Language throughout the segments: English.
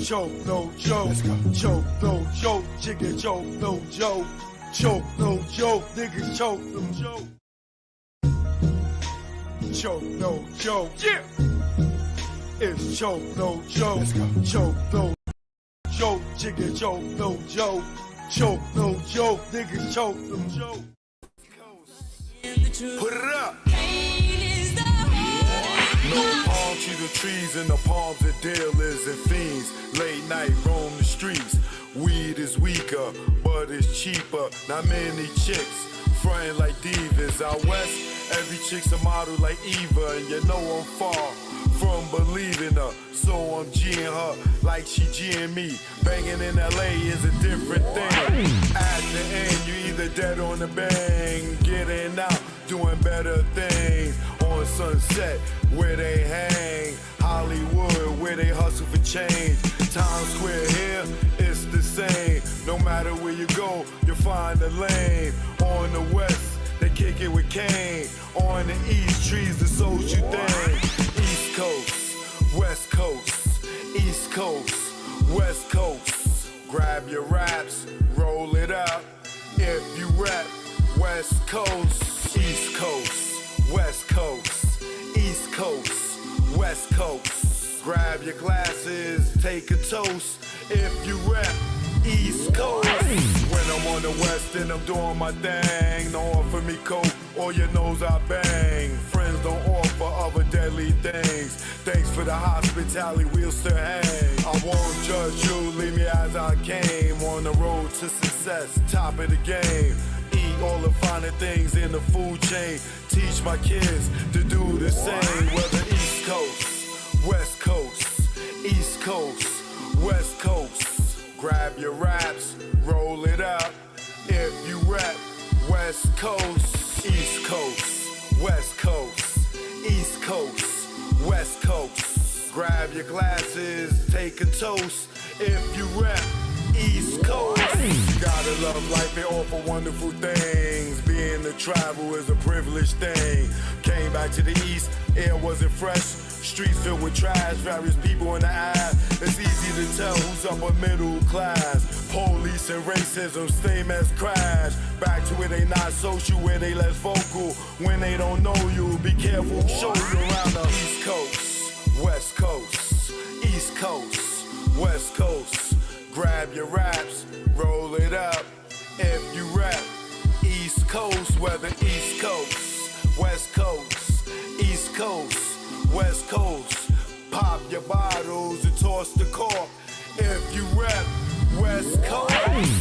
choke, no joke. Choke, no joke. Chicken choke, no joke. Choke, no joke. Niggas choke, no joke. Choke, no joke. Yeah. It's choke, no joke. Choke, no joke. Chicken choke, no joke. Choke, no joke. Niggas choke, no joke. Put it up. No palm tree the trees and the palms of dealers and fiends. Late night roam the streets. Weed is weaker, but it's cheaper. Not many chicks frontin' like divas. Out west, every chick's a model like Eva, and you know I'm far from believing her. So I'm G'ing her like she G'ing me. Banging in LA is a different thing. At the end, you either dead on the bang, getting out, doing better things. On Sunset, where they hang. Hollywood, where they hustle for change. Times Square here, it's the same. No matter where you go, you'll find a lane. On the west, they kick it with Kane. On the east, trees the social thing. East Coast, West Coast, East Coast, West Coast. Grab your raps, roll it up. If you rap, West Coast, East Coast, West Coast, East Coast, West Coast. Grab your glasses, take a toast. If you rap, East Coast. When I'm on the west and I'm doing my thing, don't offer me coke or your nose I bang. Friends don't offer other deadly things. Thanks for the hospitality, we'll still hang. I won't judge you, leave me as I came. On the road to success, top of the game. Eat all the finer things in the food chain. Teach my kids to do the same. Whether East Coast, West Coast, East Coast, West Coast. Grab your raps, roll it up. If you rap, West Coast, East Coast, West Coast, East Coast, West Coast. Grab your glasses, take a toast. If you rap, East Coast. Gotta love life, they offer wonderful things. Being to travel is a privileged thing. Came back to the east, air wasn't fresh. Streets filled with trash, various people in the eye. It's easy to tell who's upper middle class. Police and racism, same as crash. Back to where they not social, where they less vocal. When they don't know you, be careful, show you around the East Coast, West Coast, East Coast, West Coast. Grab your raps, roll it up. If you rap, East Coast, whether East Coast, West Coast, East Coast, West Coast. Pop your bottles and toss the cork. If you rap, West Coast.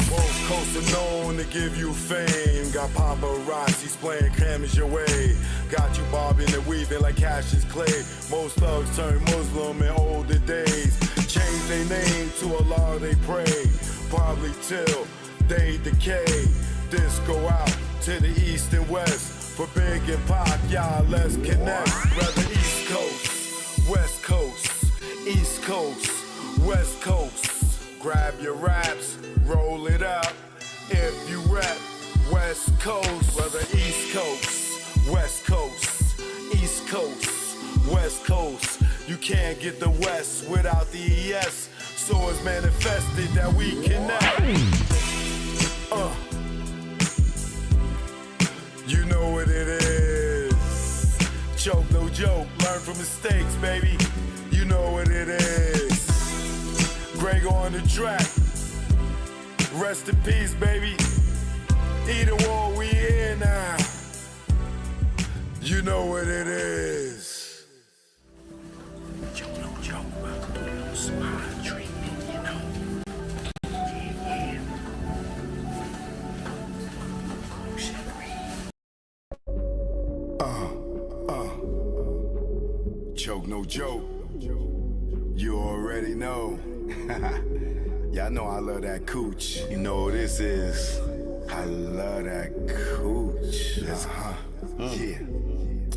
Both coasts are known to give you fame. Got paparazzi playing cameras your way. Got you bobbing and weaving like Cassius Clay. Most thugs turn Muslim in older days. Change their name to Allah they pray. Probably till they decay. This go out to the east and west. For Big and Pac, y'all let's connect. Whether East Coast, West Coast, East Coast, West Coast. Grab your raps, roll it up. If you rap, West Coast. Whether East Coast, West Coast, East Coast, West Coast. You can't get the West without the ES. So it's manifested that we connect. You know what it is. Choke, no joke. Learn from mistakes, baby. You know what it is. Greg on the track. Rest in peace, baby. Either war, we here now. You know what it is. Choke, no joke. Smile treatment, you know. Yeah. Choke, no joke. You already know. Y'all know I love that cooch. You know what this is. I love that cooch. Yeah.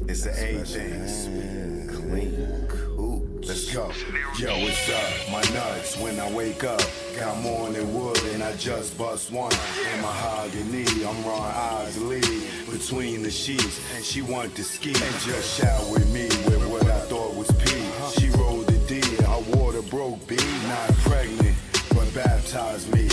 It's the A thing. Clean cooch. Let's go. Yo, what's up? My nuts when I wake up. Got more than wood and I just bust one. And mahogany, I'm Ron Osley. Between the sheets, and she want to ski. And just shout with me with what I thought was pee. She rolled the D, her water broke B. Not pregnant. baptized me.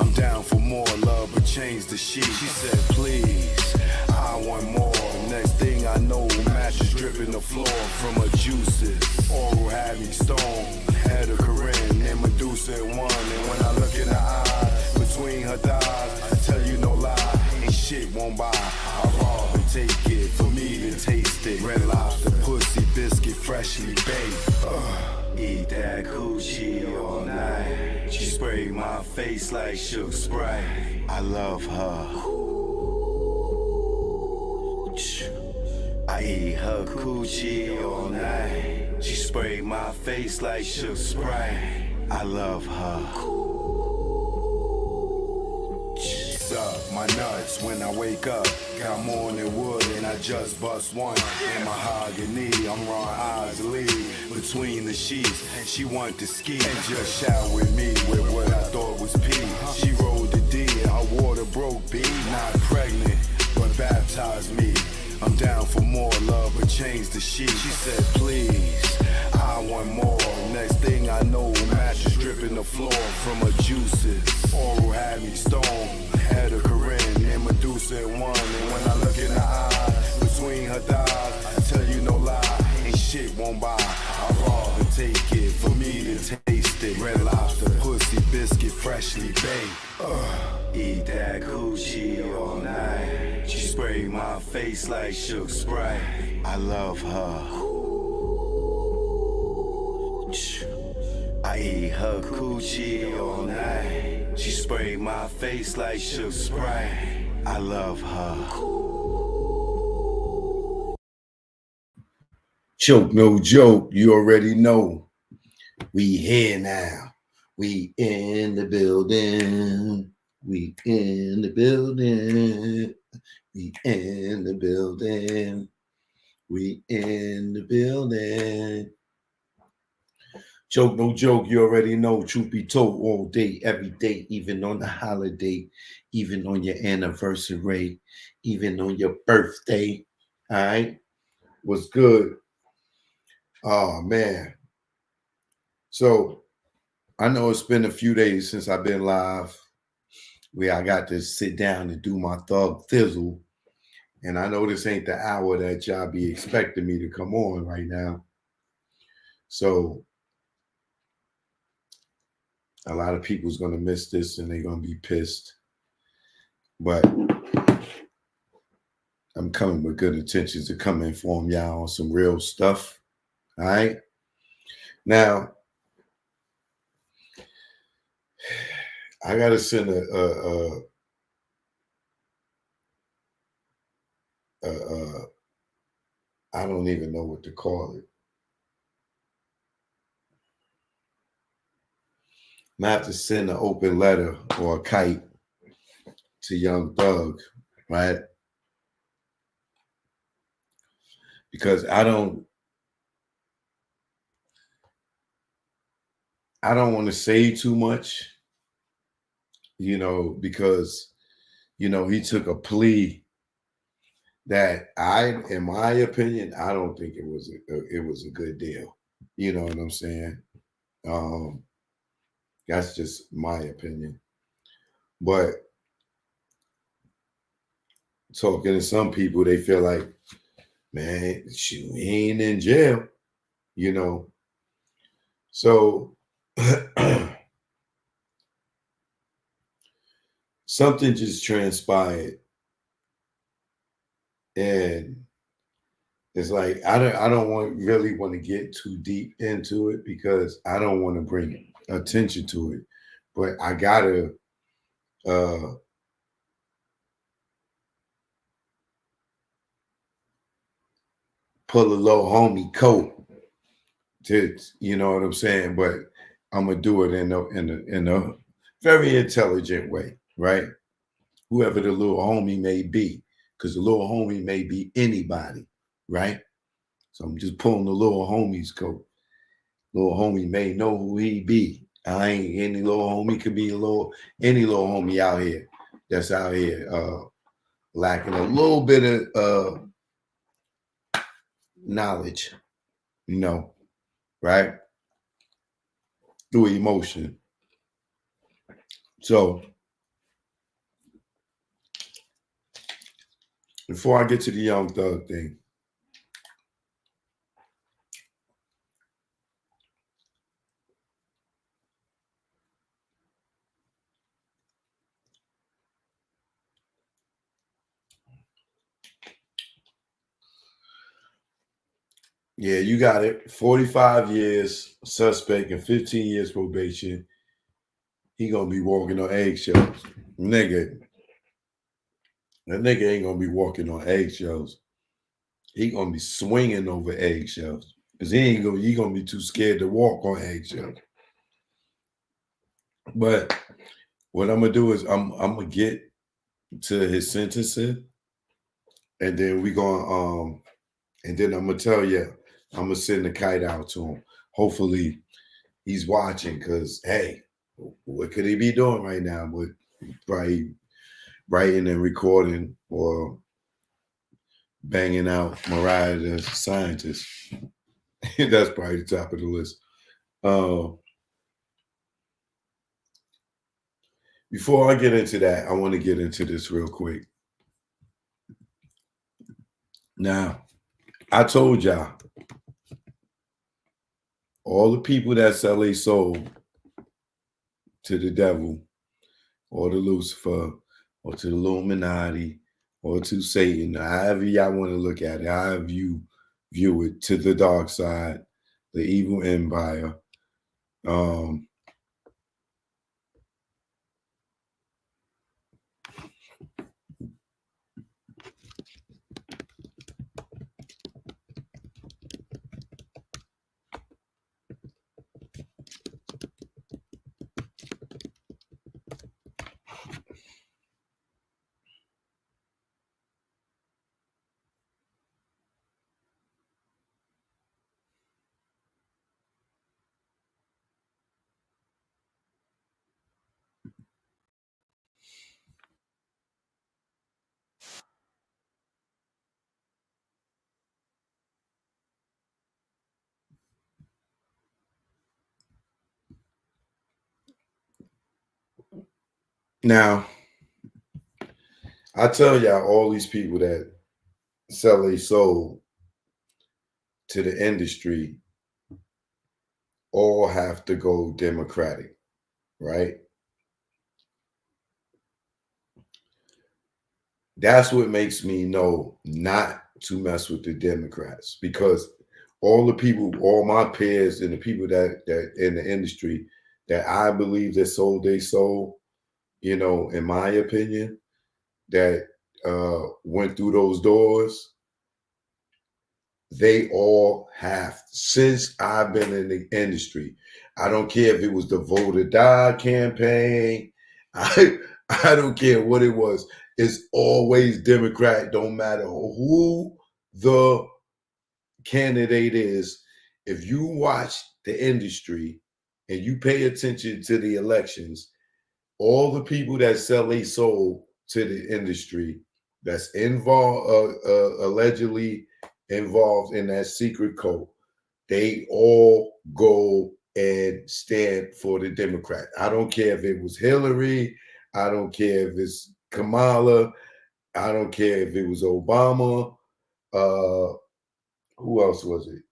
I'm down for more love, but change the sheet. She said, please, I want more. Next thing I know, mattress dripping the floor from her juices. Oral had me stoned, had a Corinne and Medusa in one. And when I look in her eyes, between her thighs, I tell you no lie, ain't shit won't buy. I rob and take it, for me to taste it. Red lobster, pussy, biscuit, freshly baked. Eat that coochie all night. She sprayed my face like Shook Sprite. I love her. I eat her coochie all night. She sprayed my face like Shook Sprite. I love her. Suck my nuts when I wake up. Got morning wood and I just bust one. In mahogany, I'm Ron Isley. Between the sheets, she want to ski and just shout with me with what I thought was pee. She rolled the D, her water broke B. Not pregnant, but baptized me. I'm down for more love, but change the sheet. She said, please, I want more. Next thing I know, mattress dripping the floor from her juices. Oral had me stoned, had a Corinne and Medusa in one. And when I look in her eyes, between her thighs, I tell you no lie, ain't shit won't buy. I rob and take it, for me to taste it. Red lobster, pussy, biscuit, freshly baked. Eat that coochie all night. She sprayed my face like Shook Sprite. I love her. I eat her coochie all night. She sprayed my face like Shook Sprite. I love her. Choke, no joke. You already know. We here now. We in the building. We in the building. We in the building. We in the building. Joke, no joke. You already know. Truth be told, all day, every day, even on the holiday, even on your anniversary, even on your birthday. All right. What's good? Oh, man. So I know it's been a few days since I've been live where I got to sit down and do my thug thizzle. And I know this ain't the hour that y'all be expecting me to come on right now. So a lot of people's going to miss this and they're going to be pissed. But I'm coming with good intentions to come inform y'all on some real stuff. All right. Now, I got to send I don't even know what to call it. I'm gonna have to send an open letter or a kite to Young Thug, right? Because I don't want to say too much, because he took a plea that in my opinion, I don't think it was a good deal. You know what I'm saying? That's just my opinion. But talking to some people, they feel like, man, shoot, he ain't in jail, So something just transpired. And it's like I don't really want to get too deep into it because I don't want to bring attention to it. But I gotta pull a little homie coat to, you know what I'm saying? But I'm gonna do it in a very intelligent way, right? Whoever the little homie may be, because the little homie may be anybody, right? So I'm just pulling the little homie's coat. Little homie may know who he be. I ain't any little homie could be any little homie out here that's out here lacking a little bit of knowledge, right? Through emotion. So before I get to the Young Thug thing, yeah, you got it. 45 years suspect and 15 years probation. He gonna be walking on eggshells. Nigga, that nigga ain't gonna be walking on eggshells. He gonna be swinging over eggshells. Cause he gonna be too scared to walk on eggshells. But what I'm gonna do is I'm gonna get to his sentencing, and then we gonna and then I'm gonna tell you, I'm gonna send the kite out to him. Hopefully he's watching, because hey, what could he be doing right now? But probably writing and recording or banging out Mariah the Scientist. That's probably the top of the list. Before I get into that, I want to get into this real quick. Now, I told y'all, all the people that sell their soul to the devil or to Lucifer or to the Illuminati or to Satan, however y'all want to look at it, however you view it, to the dark side, the evil empire. Now, I tell y'all, all these people that sell their soul to the industry all have to go Democratic, right? That's what makes me know not to mess with the Democrats, because all the people, all my peers and the people that in the industry that I believe that sold their soul, in my opinion, that went through those doors, they all have, since I've been in the industry. I don't care if it was the Vote or Die campaign. I I don't care what it was. It's always Democrat. Don't matter who the candidate is. If you watch the industry and you pay attention to the elections, all the people that sell their soul to the industry, that's involved, allegedly involved in that secret cult, they all go and stand for the Democrat. I don't care if it was Hillary. I don't care if it's Kamala. I don't care if it was Obama. Who else was it?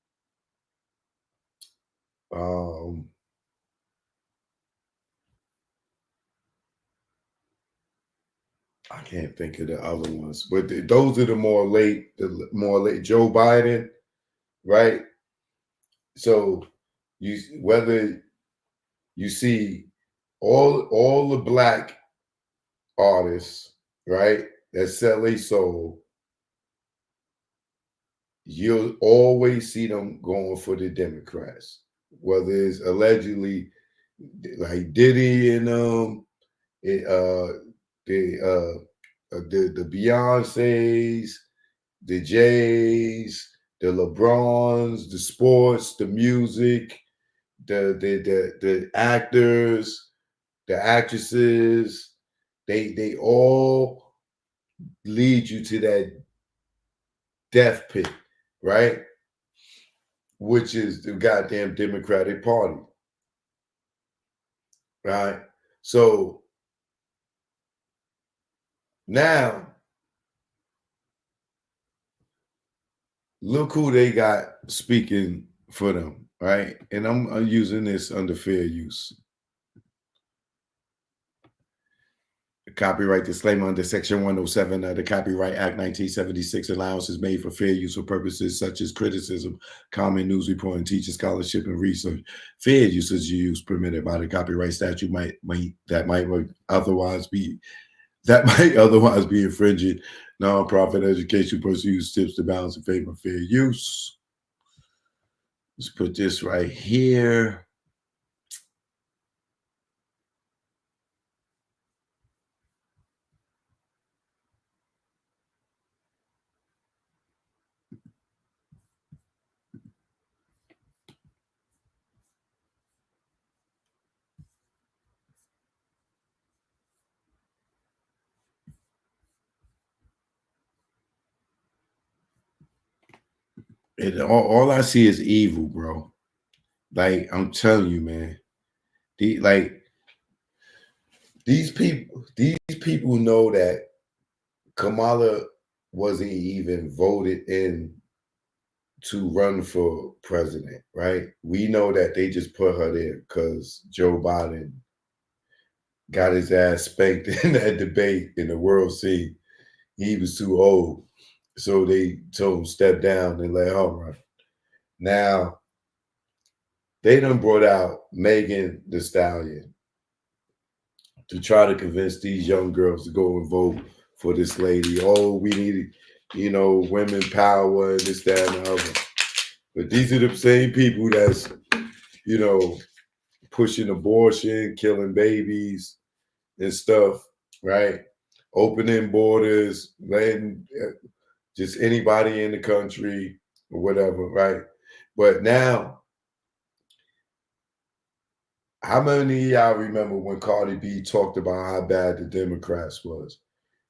Um, I can't think of the other ones, but those are the more late. Joe Biden, right? So whether you see all the black artists, right, that sell their soul, you'll always see them going for the Democrats, whether it's allegedly like Diddy and the the Beyoncés, the Jays, the LeBrons, the sports, the music, the actors, the actresses. They all lead you to that death pit, right? Which is the goddamn Democratic Party, right? So Now, look who they got speaking for them, right? And I'm using this under fair use. Copyright disclaimer under Section 107 of the Copyright Act 1976. Allowance is made for fair use for purposes such as criticism, comment, news reporting, teaching, scholarship, and research. Fair usage use permitted by the copyright statute might otherwise be infringing nonprofit education pursues tips to balance in favor of fair use. Let's put this right here. All I see is evil, bro. Like, I'm telling you, man. These people know that Kamala wasn't even voted in to run for president, right? We know that they just put her there because Joe Biden got his ass spanked in that debate in the World Series. He was too old. So they told him step down and let her run. Now, they done brought out Megan Thee Stallion to try to convince these young girls to go and vote for this lady. Oh, we need, women power and this, that, and the other. But these are the same people that's, pushing abortion, killing babies and stuff, right? Opening borders, letting just anybody in the country or whatever, right? But now, how many of y'all remember when Cardi B talked about how bad the Democrats was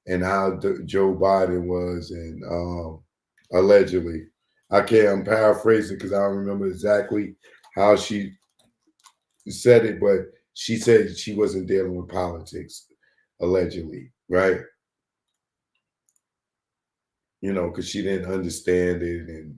and how Joe Biden was, and allegedly, I'm paraphrasing because I don't remember exactly how she said it, but she said she wasn't dealing with politics, allegedly, right? Because she didn't understand it and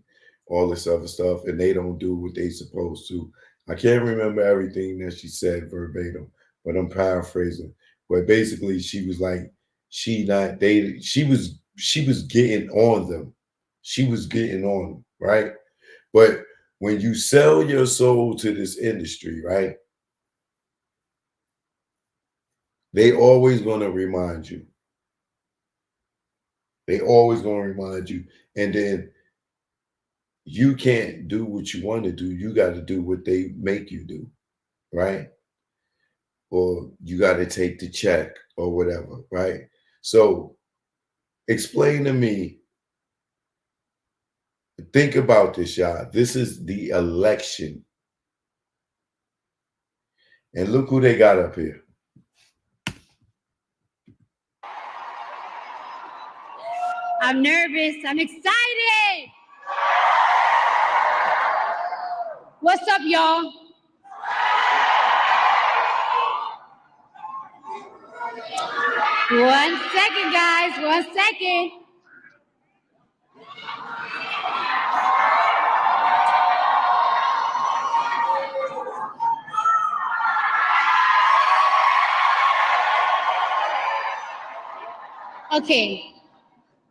all this other stuff, and they don't do what they supposed to. I can't remember everything that she said verbatim, but I'm paraphrasing. But basically, she was like, she was getting on them. She was getting on them, right? But when you sell your soul to this industry, right, they always going to remind you. They always going to remind you. And then you can't do what you want to do. You got to do what they make you do, right? Or you got to take the check or whatever, right? So explain to me, think about this, y'all. This is the election. And look who they got up here. I'm nervous. I'm excited. What's up, y'all? One second, guys. 1 second. Okay.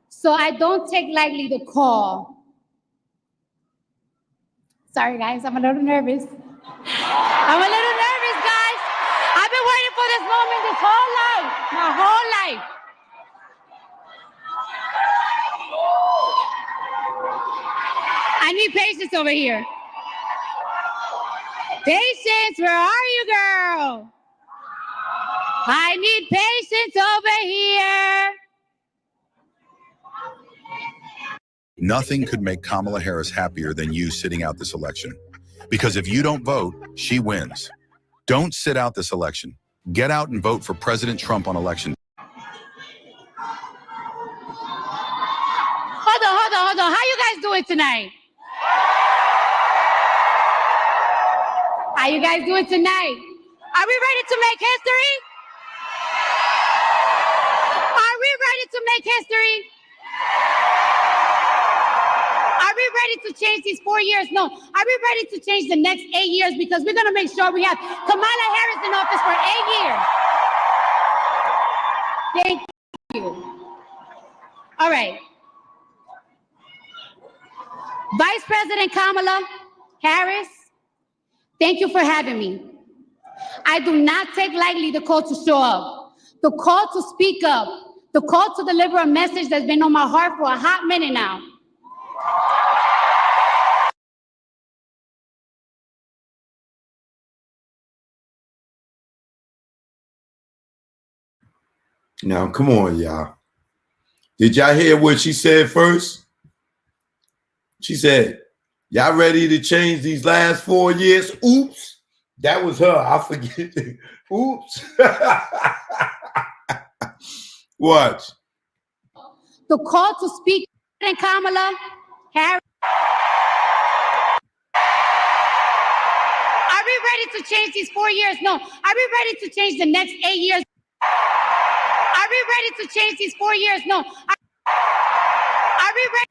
So I don't take lightly the call. Sorry, guys. I'm a little nervous. I'm a little nervous, guys. I've been waiting for this moment this whole life. My whole life. I need patience over here. Patience, where are you, girl? I need patience over here. Nothing could make Kamala Harris happier than you sitting out this election. Because if you don't vote, she wins. Don't sit out this election. Get out and vote for President Trump on election. Hold on. How you guys doing tonight? How you guys doing tonight? Are we ready to make history? Are we ready ready to make history? Are we ready to change these 4 years? No. Are we ready to change the next 8 years? Because we're going to make sure we have Kamala Harris in office for 8 years. Thank you. All right. Vice President Kamala Harris, thank you for having me. I do not take lightly the call to show up, the call to speak up, the call to deliver a message that's been on my heart for a hot minute now. Now, come on, y'all. Did y'all hear what she said first? She said, y'all ready to change these last 4 years? Oops. That was her. I forget. Oops. Watch. The call to speak, and Kamala Harris. Are we ready to change these 4 years? No. Are we ready to change the next 8 years? Are we ready to change these 4 years? No. Are we ready?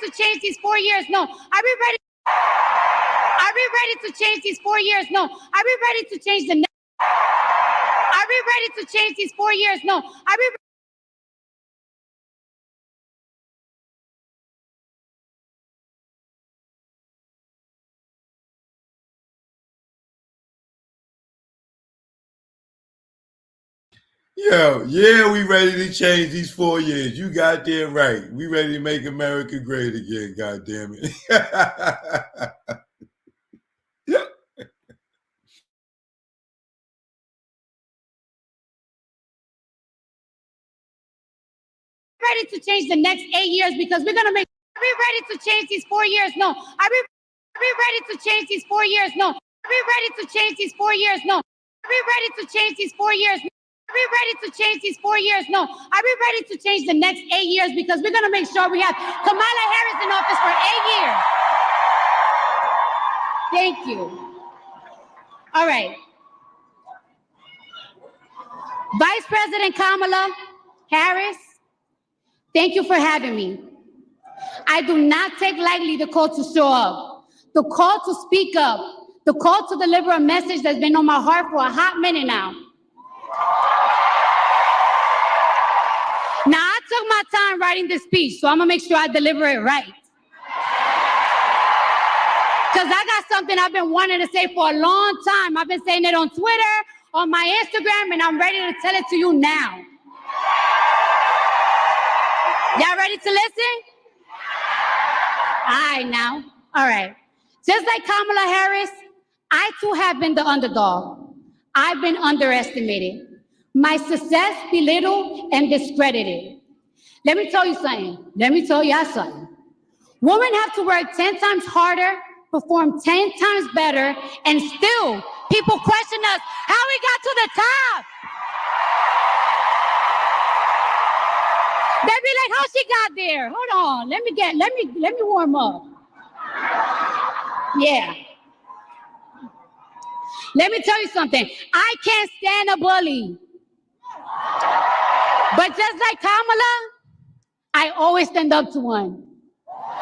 To change these 4 years? No. Are we ready? Are we ready to change these 4 years? No. Are we ready to change the next? Are we ready to change these 4 years? No. Are we? Yo, yeah, we ready to change these 4 years. You goddamn right. We ready to make America great again, goddamn it. Ready to change the next 8 years because we're gonna make. Are we ready to change these 4 years? No. Are we ready to change these 4 years? No. Are we ready to change these 4 years? No. Are we ready to change these 4 years? Are we ready to change these 4 years? No. Are we ready to change the next 8 years because we're gonna make sure we have Kamala Harris in office for 8 years. Thank you. All right. Vice President Kamala Harris, thank you for having me. I do not take lightly the call to show up, the call to speak up, the call to deliver a message that's been on my heart for a hot minute now. Now, I took my time writing this speech, so I'm gonna make sure I deliver it right. Because I got something I've been wanting to say for a long time. I've been saying it on Twitter, on my Instagram, and I'm ready to tell it to you now. Y'all ready to listen? All right, now. All right. Just like Kamala Harris, I too have been the underdog. I've been underestimated. My success belittled and discredited. Let me tell you something. Let me tell y'all something. Women have to work 10 times harder, perform 10 times better, and still people question us how we got to the top. They be like, how she got there? Hold on, let me warm up. Yeah. Let me tell you something. I can't stand a bully. But just like Kamala, I always stand up to one.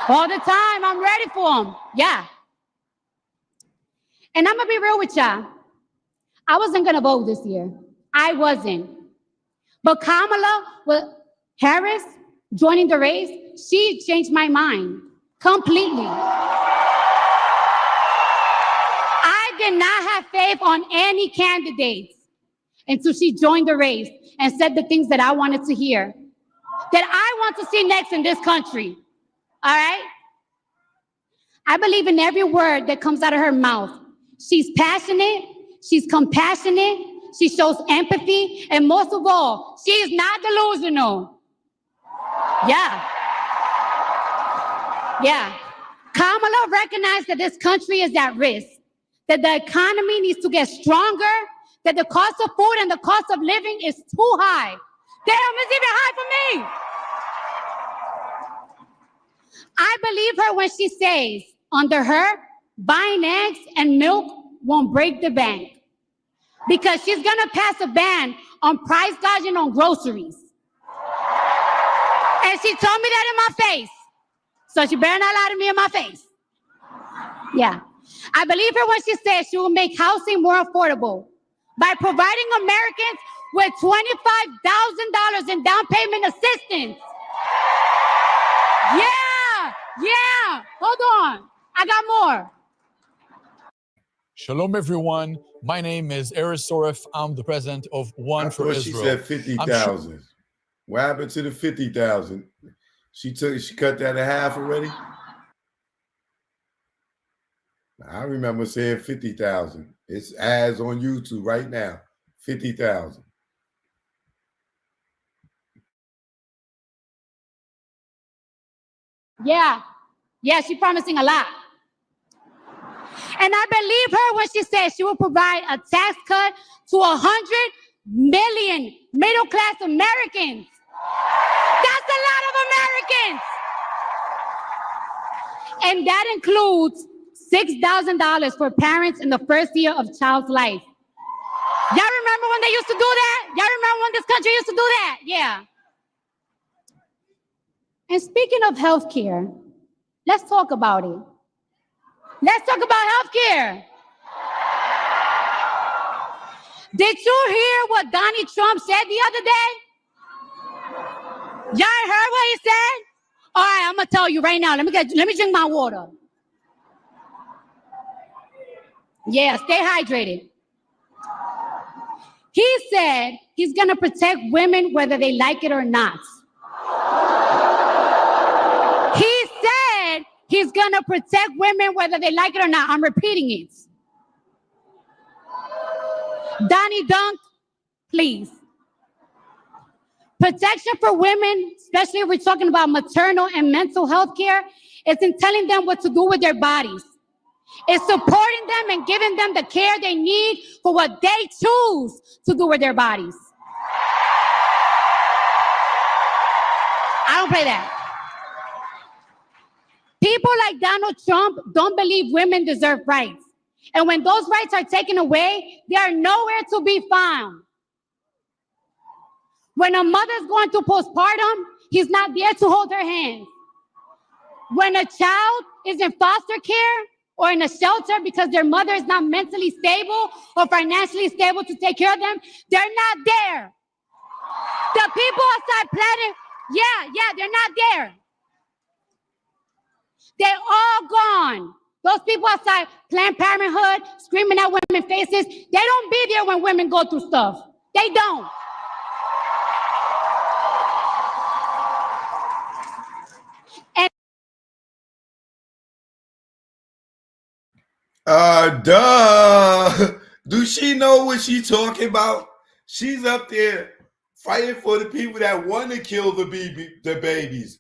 All the time, I'm ready for them. Yeah. And I'm gonna be real with y'all. I wasn't gonna vote this year. I wasn't. But Kamala Harris joining the race, she changed my mind completely. I did not have faith on any candidates until she joined the race and said the things that I wanted to hear, that I want to see next in this country. All right? I believe in every word that comes out of her mouth. She's passionate, she's compassionate, she shows empathy, and most of all, she is not delusional. Yeah. Yeah. Kamala recognized that this country is at risk, that the economy needs to get stronger, that the cost of food and the cost of living is too high. Damn, it's even high for me. I believe her when she says, under her, buying eggs and milk won't break the bank, because she's gonna pass a ban on price gouging on groceries. And she told me that in my face. So she better not lie to me in my face. Yeah. I believe her when she says she will make housing more affordable by providing Americans with $25,000 in down payment assistance. Yeah. Hold on. I got more. Shalom, everyone. My name is Eris Soref. I'm the president of One for thought Israel. She said 50,000. What happened to the 50,000? She cut that in half already? I remember saying 50,000. It's ads on YouTube right now. 50,000. Yeah, she's promising a lot. And I believe her when she says she will provide a tax cut to 100 million middle class Americans. That's a lot of Americans. And that includes $6,000 for parents in the first year of child's life. Y'all remember when they used to do that? Y'all remember when this country used to do that? Yeah. And speaking of healthcare, let's talk about it. Let's talk about healthcare. Did you hear what Donald Trump said the other day? Y'all heard what he said? All right, I'm gonna tell you right now. Let me drink my water. Yeah, stay hydrated. He said he's gonna protect women whether they like it or not. He said he's gonna protect women whether they like it or not. I'm repeating it. Donnie Dunk, please. Protection for women, especially if we're talking about maternal and mental health care, is in telling them what to do with their bodies. It's supporting them and giving them the care they need for what they choose to do with their bodies. I don't play that. People like Donald Trump don't believe women deserve rights. And when those rights are taken away, they are nowhere to be found. When a mother's going through postpartum, he's not there to hold her hand. When a child is in foster care or in a shelter because their mother is not mentally stable or financially stable to take care of them, they're not there. The people outside planning, they're not there. They're all gone. Those people outside Planned Parenthood screaming at women's faces, they don't be there when women go through stuff. They don't. Duh. Do she know what she's talking about? She's up there fighting for the people that want to kill the babies.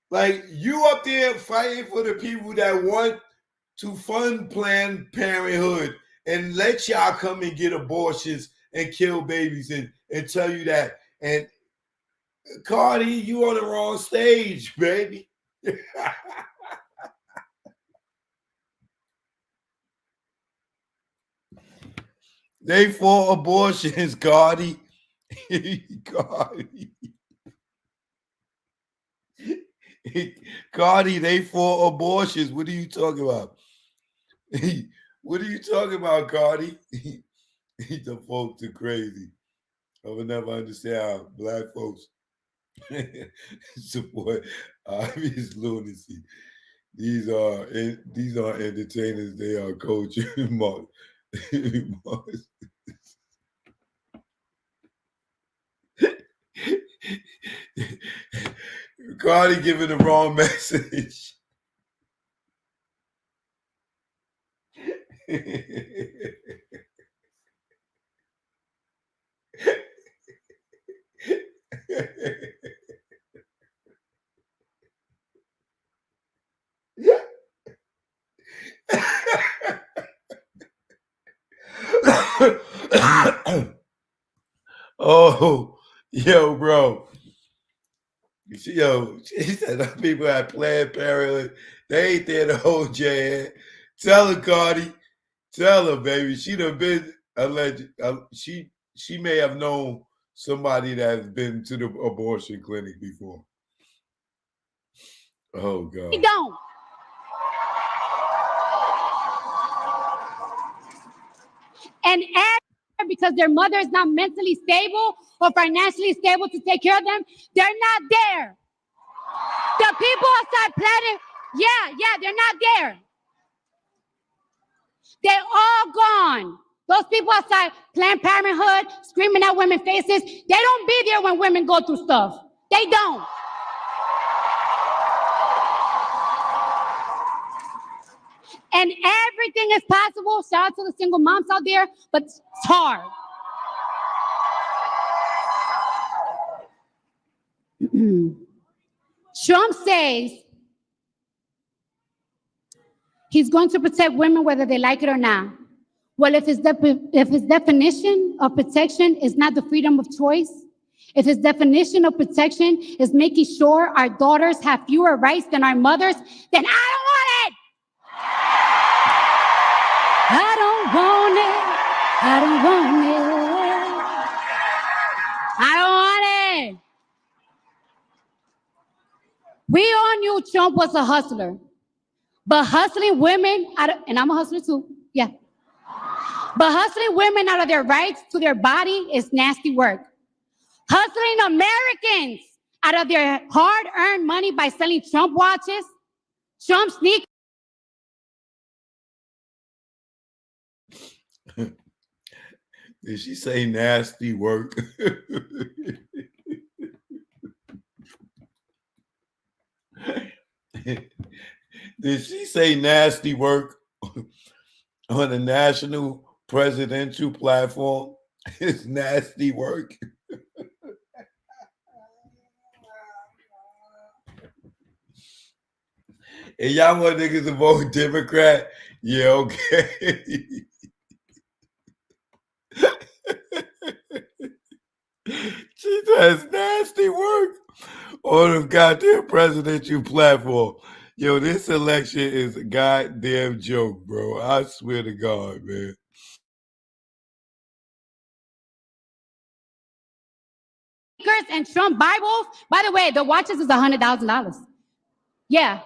Like, you up there fighting for the people that want to fund Planned Parenthood and let y'all come and get abortions and kill babies and tell you that. And Cardi, you on the wrong stage, baby. They for abortions, Cardi. Cardi. Cardi, they for abortions. What are you talking about? What are you talking about, Cardi? The folks are crazy. I will never understand how black folks support obvious lunacy. These are entertainers. They are coaching. Cardi giving the wrong message. Oh, yo, bro. She said the people at Planned Parenthood, they ain't there to hold your hand. Tell her, Cardi. Tell her, baby. She done been alleged. She may have known somebody that has been to the abortion clinic before. Oh God. We don't. And because their mother is not mentally stable or financially stable to take care of them, they're not there. The people outside planning, they're not there. They're all gone. Those people outside Planned Parenthood screaming at women's faces, they don't be there when women go through stuff. They don't. And everything is possible. Shout out to the single moms out there, but it's hard. Trump says he's going to protect women whether they like it or not. Well, if his definition of protection is not the freedom of choice, if his definition of protection is making sure our daughters have fewer rights than our mothers, then I don't want it. I don't want it. I don't want it. I don't want it. We all knew Trump was a hustler, but hustling women, and I'm a hustler too, yeah. But hustling women out of their rights to their body is nasty work. Hustling Americans out of their hard-earned money by selling Trump watches, Trump sneakers. Did she say nasty work? Did she say nasty work on the national presidential platform? It's nasty work. And y'all want niggas to vote Democrat? Yeah, okay. She does nasty work on the goddamn presidential platform. Yo, this election is a goddamn joke, bro. I swear to God, man. And Trump Bibles. By the way, the watches is $100,000. Yeah.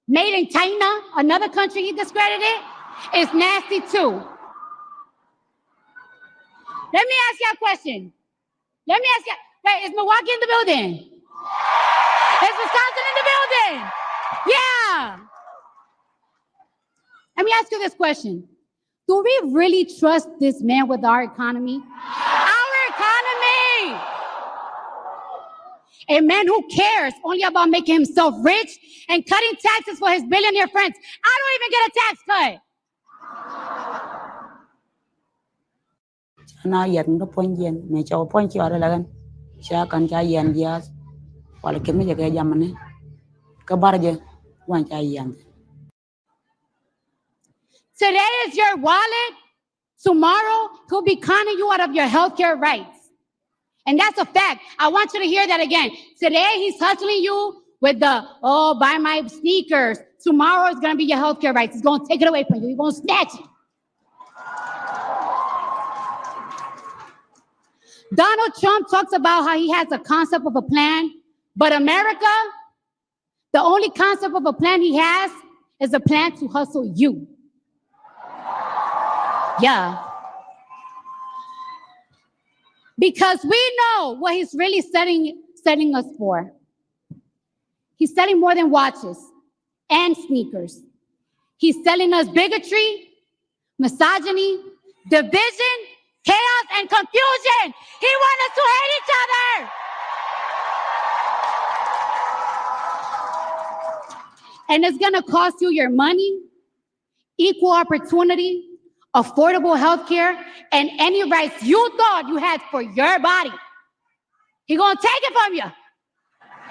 Made in China, another country he discredited, is nasty too. Let me ask you a question. Wait, is Milwaukee in the building? Is Wisconsin in the building? Yeah. Let me ask you this question. Do we really trust this man with our economy? Our economy! A man who cares only about making himself rich and cutting taxes for his billionaire friends. I don't even get a tax cut. Na yen no ponjen me cho poncho ala gan cha kan cha yen dia wala ke me je ke jamane ka barje wan cha yen. Today is your wallet. Tomorrow he'll be conning you out of your healthcare rights. And that's a fact. I want you to hear that again. Today he's hustling you with buy my sneakers. Tomorrow is going to be your healthcare rights. He's going to take it away from you. He's going to snatch it. Donald Trump talks about how he has a concept of a plan, but America, the only concept of a plan he has is a plan to hustle you. Yeah. Because we know what he's really setting us for. He's selling more than watches and sneakers. He's selling us bigotry, misogyny, division, chaos, and confusion. He wants us to hate each other. And it's going to cost you your money, equal opportunity, affordable health care, and any rights you thought you had for your body. He's going to take it from you.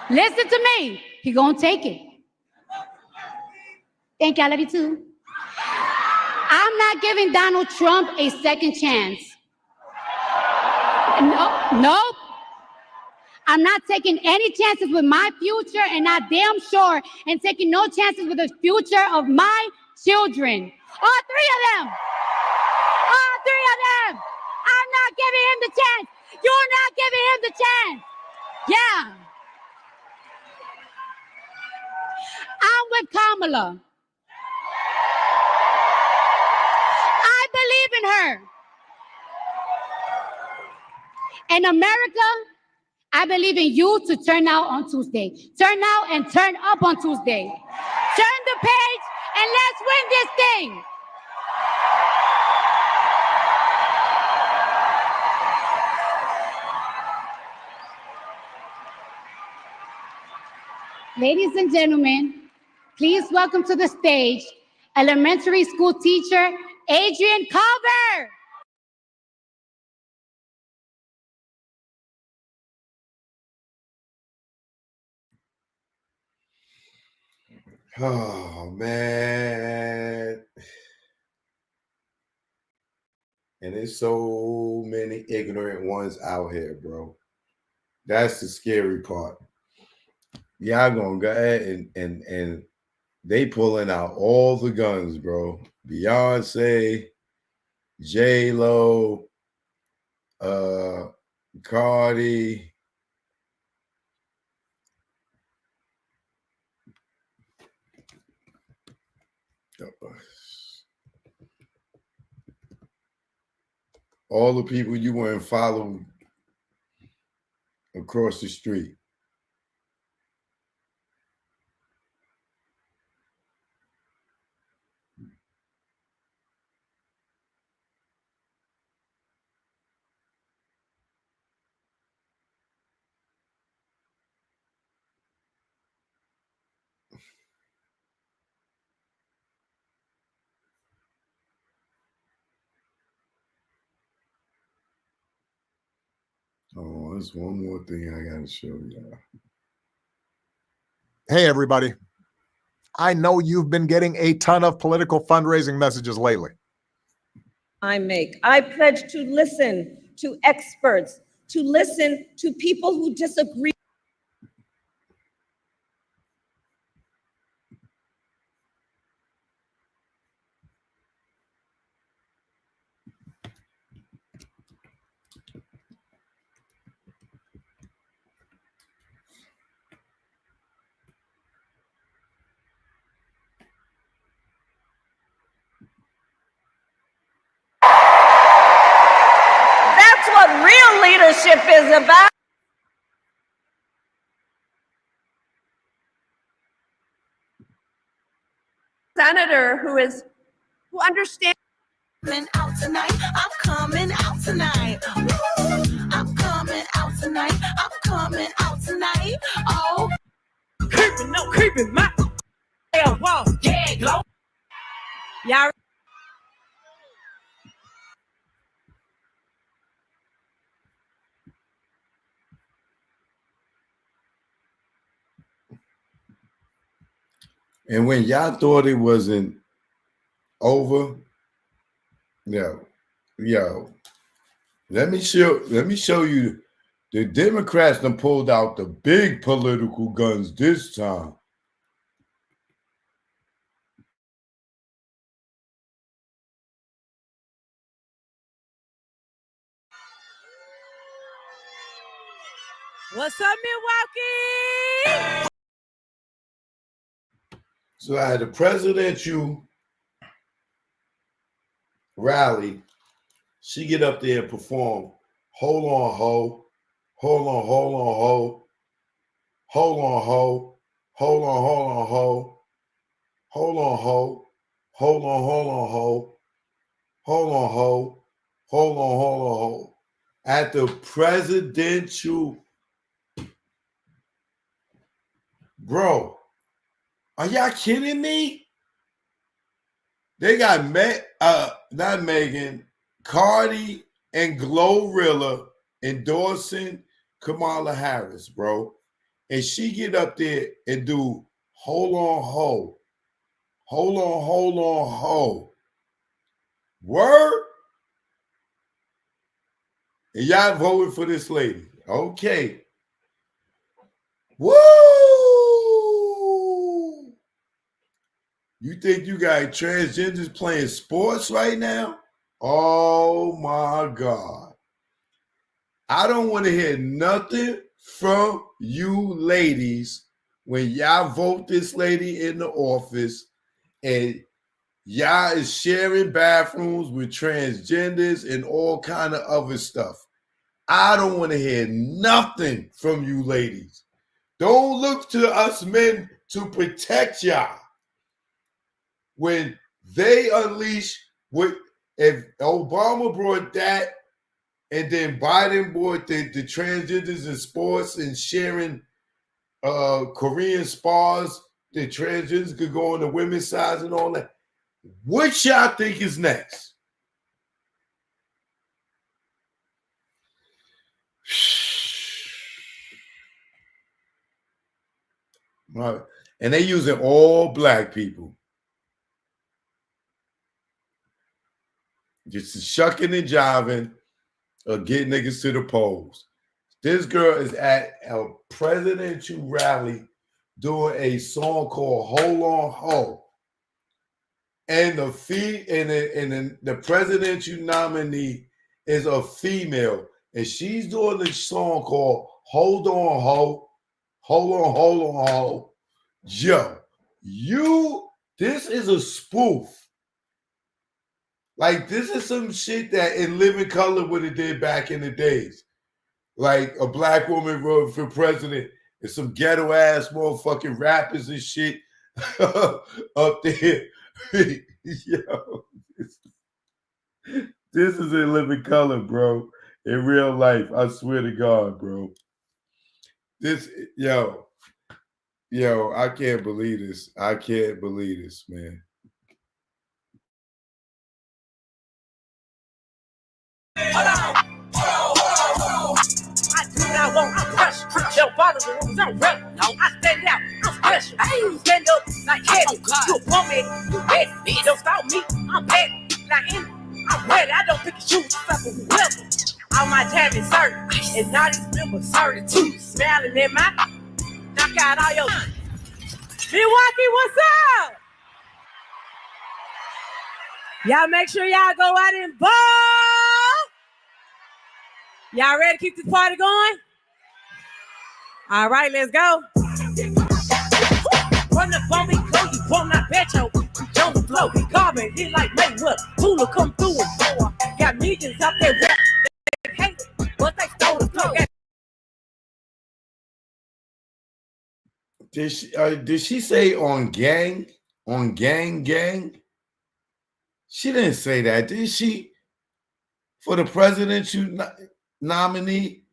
Listen to me. He's going to take it. Thank you. I love you too. I'm I'm not giving Donald Trump a second chance. Nope. I'm not taking any chances with my future, and I damn sure and taking no chances with the future of my children. All three of them. All three of them. I'm not giving him the chance. You're not giving him the chance. Yeah. I'm with Kamala. I believe in her. In America, I believe in you to turn out on Tuesday. Turn out and turn up on Tuesday. Turn the page and let's win this thing. Ladies and gentlemen, please welcome to the stage elementary school teacher Adrian Carver. Oh man. And there's so many ignorant ones out here, bro. That's the scary part. Y'all gonna go ahead and they pulling out all the guns, bro. Beyonce, J-Lo, Cardi. All the people you went and followed across the street. Oh, there's one more thing I gotta show y'all. Hey, everybody. I know you've been getting a ton of political fundraising messages lately. I pledge to listen to experts, to listen to people who disagree. That's what real leadership is about. Senator who understands. Out tonight. I'm coming out tonight. Woo! I'm coming out tonight. I'm coming out tonight. Oh, Creeping my wall. yeah, glow. Y'all. And when y'all thought it wasn't over, yo, let me show you. The Democrats done pulled out the big political guns this time. What's up, Milwaukee? So at the presidential rally, she get up there and perform. Hold on, ho. Hold on, hold on, ho. Hold on, ho. Hold on, hold on, ho. Hold on, ho. Hold on, hold on, ho. Hold on, ho. Hold on, hold on, ho. At the presidential, bro, are y'all kidding me? They got not Megan, Cardi and Glorilla endorsing Kamala Harris, bro. And she get up there and do hold on, ho. Hold on, ho. Word? And y'all voted for this lady. Okay. Woo! You think you got transgenders playing sports right now? Oh my God. I don't want to hear nothing from you ladies when y'all vote this lady in the office and y'all is sharing bathrooms with transgenders and all kind of other stuff. I don't want to hear nothing from you ladies. Don't look to us men to protect y'all. When they unleash what if Obama brought that and then Biden brought the transgenders in sports and sharing Korean spas, the transgenders could go on the women's side and all that. What y'all think is next? And they using all black people. Just shucking and jiving or get niggas to the polls. This girl is at a presidential rally doing a song called "Hold On Ho," and the presidential nominee is a female, and she's doing a song called "Hold On Ho." Hold on, ho. Yo, this is a spoof. Like, this is some shit that In Living Color would have did back in the days. Like, a black woman wrote for president and some ghetto ass motherfucking rappers and shit up there. Yo, this is In Living Color, bro. In real life, I swear to God, bro. Yo, I can't believe this. I can't believe this, man. I do not want to crush your bottom of the rules. I'm ready. I stand out. I'm special. I stand up like heavy. You a bum it. You ready. Don't stop me. I'm ready. Like in. I'm ready. I don't pick and shoot. Stop with whoever. All my jam is certain. And now these members certain too. Smiling in my. Knock out all your. Milwaukee, what's up? Y'all make sure y'all go out and ball. Y'all ready to keep this party going? All right, let's go. Run the bump, go, you bump, not bet yo. Don't flow, he carbon, hit like Mayweather. Cooler come through and pour. Got millions out there, they hate, but they stole the flow. Did she say on gang? On gang? She didn't say that, did she? For the presidential nominee?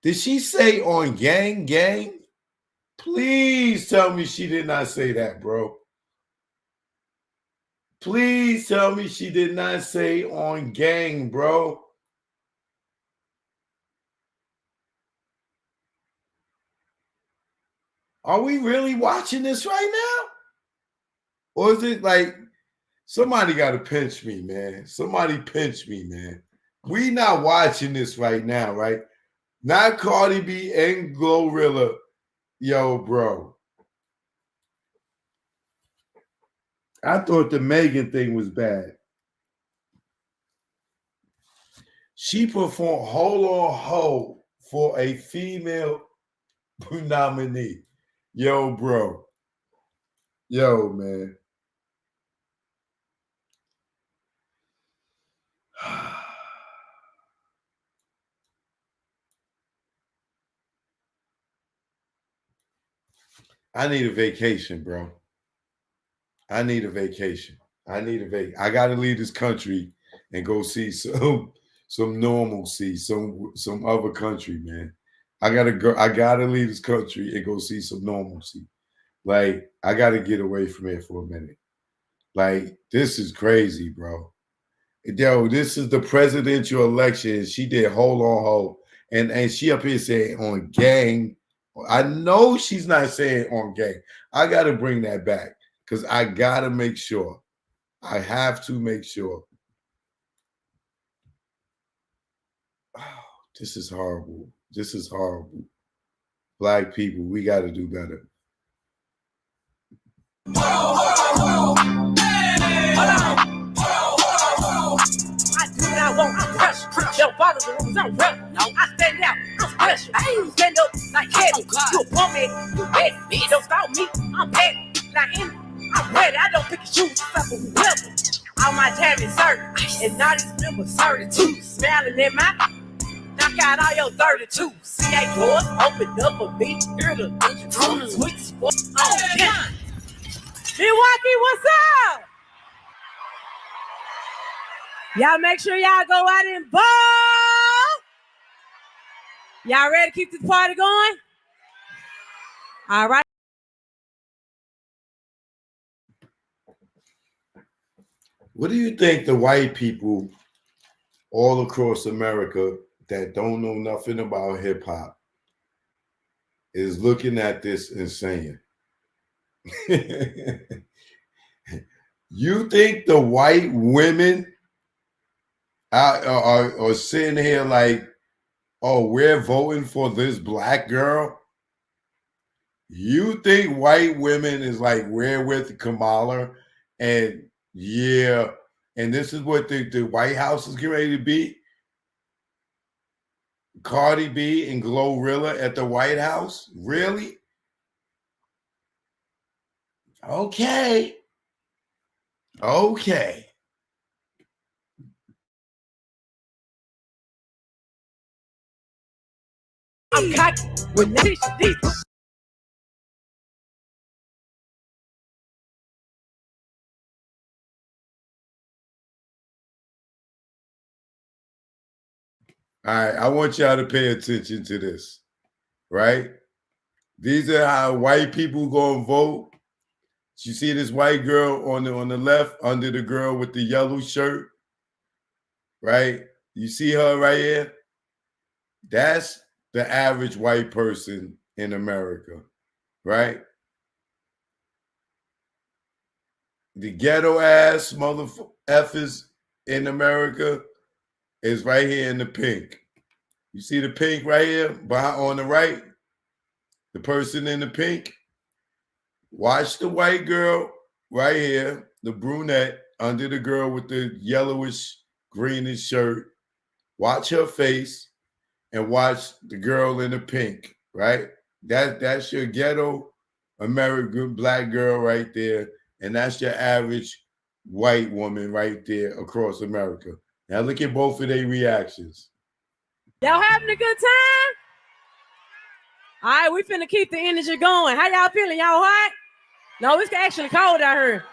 Did she say on gang? Please tell me she did not say that, bro. Please tell me she did not say on gang, bro. Are we really watching this right now? Or is it like somebody got to pinch me, man? Somebody pinch me, man. We not watching this right now, right? Not Cardi B and Glorilla. Yo, bro. I thought the Megan thing was bad. She performed Hold On Ho for a female nominee. Yo, bro. Yo, man. I need a vacation, bro. I need a vacation. I gotta leave this country and go see some normalcy, some other country, man. I gotta leave this country and go see some normalcy. Like, I gotta get away from it for a minute. Like, this is crazy, bro. Yo, this is the presidential election. She did Hold On Ho. And she up here saying on gang. I know she's not saying on gang. I gotta bring that back because I gotta make sure. I have to make sure. Oh, this is horrible. This is horrible. Black people, we got to do better. I do what I want, I'm fresh. Yo, bother the rules, I'm real. No, I stand out, I'm special. Stand up like heavy. You a bum me, you ready. Don't stop me, I'm ready. Now I'm ready, I don't pick and choose, except for whoever. All my time is certain, and not as number 32. Smiling in my knock out all your 32. CA doors open up for me. Hear the switch sport. Oh, yeah. Milwaukee, what's up? Y'all make sure y'all go out and ball. Y'all ready to keep this party going? All right. What do you think the white people all across America that don't know nothing about hip hop is looking at this and saying? You think the white women are sitting here like, oh, we're voting for this black girl? You think white women is like, we're with Kamala and yeah, and this is what the White House is getting ready to be? Cardi B and Glorilla at the White House? Really? Okay. Okay. I'm cocky with these. All right, I want y'all to pay attention to this, right? These are how white people go and vote. You see this white girl on the left under the girl with the yellow shirt, right? You see her right here? That's the average white person in America, right? The ghetto ass motherfuckers in America is right here in the pink. You see the pink right here behind on the right? The person in the pink. Watch the white girl right here, the brunette under the girl with the yellowish greenish shirt. Watch her face and watch the girl in the pink, right? That's your ghetto American black girl right there. And that's your average white woman right there across America. Now look at both of their reactions. Y'all having a good time? All right, we finna keep the energy going. How y'all feeling? Y'all hot? No, it's actually cold out here.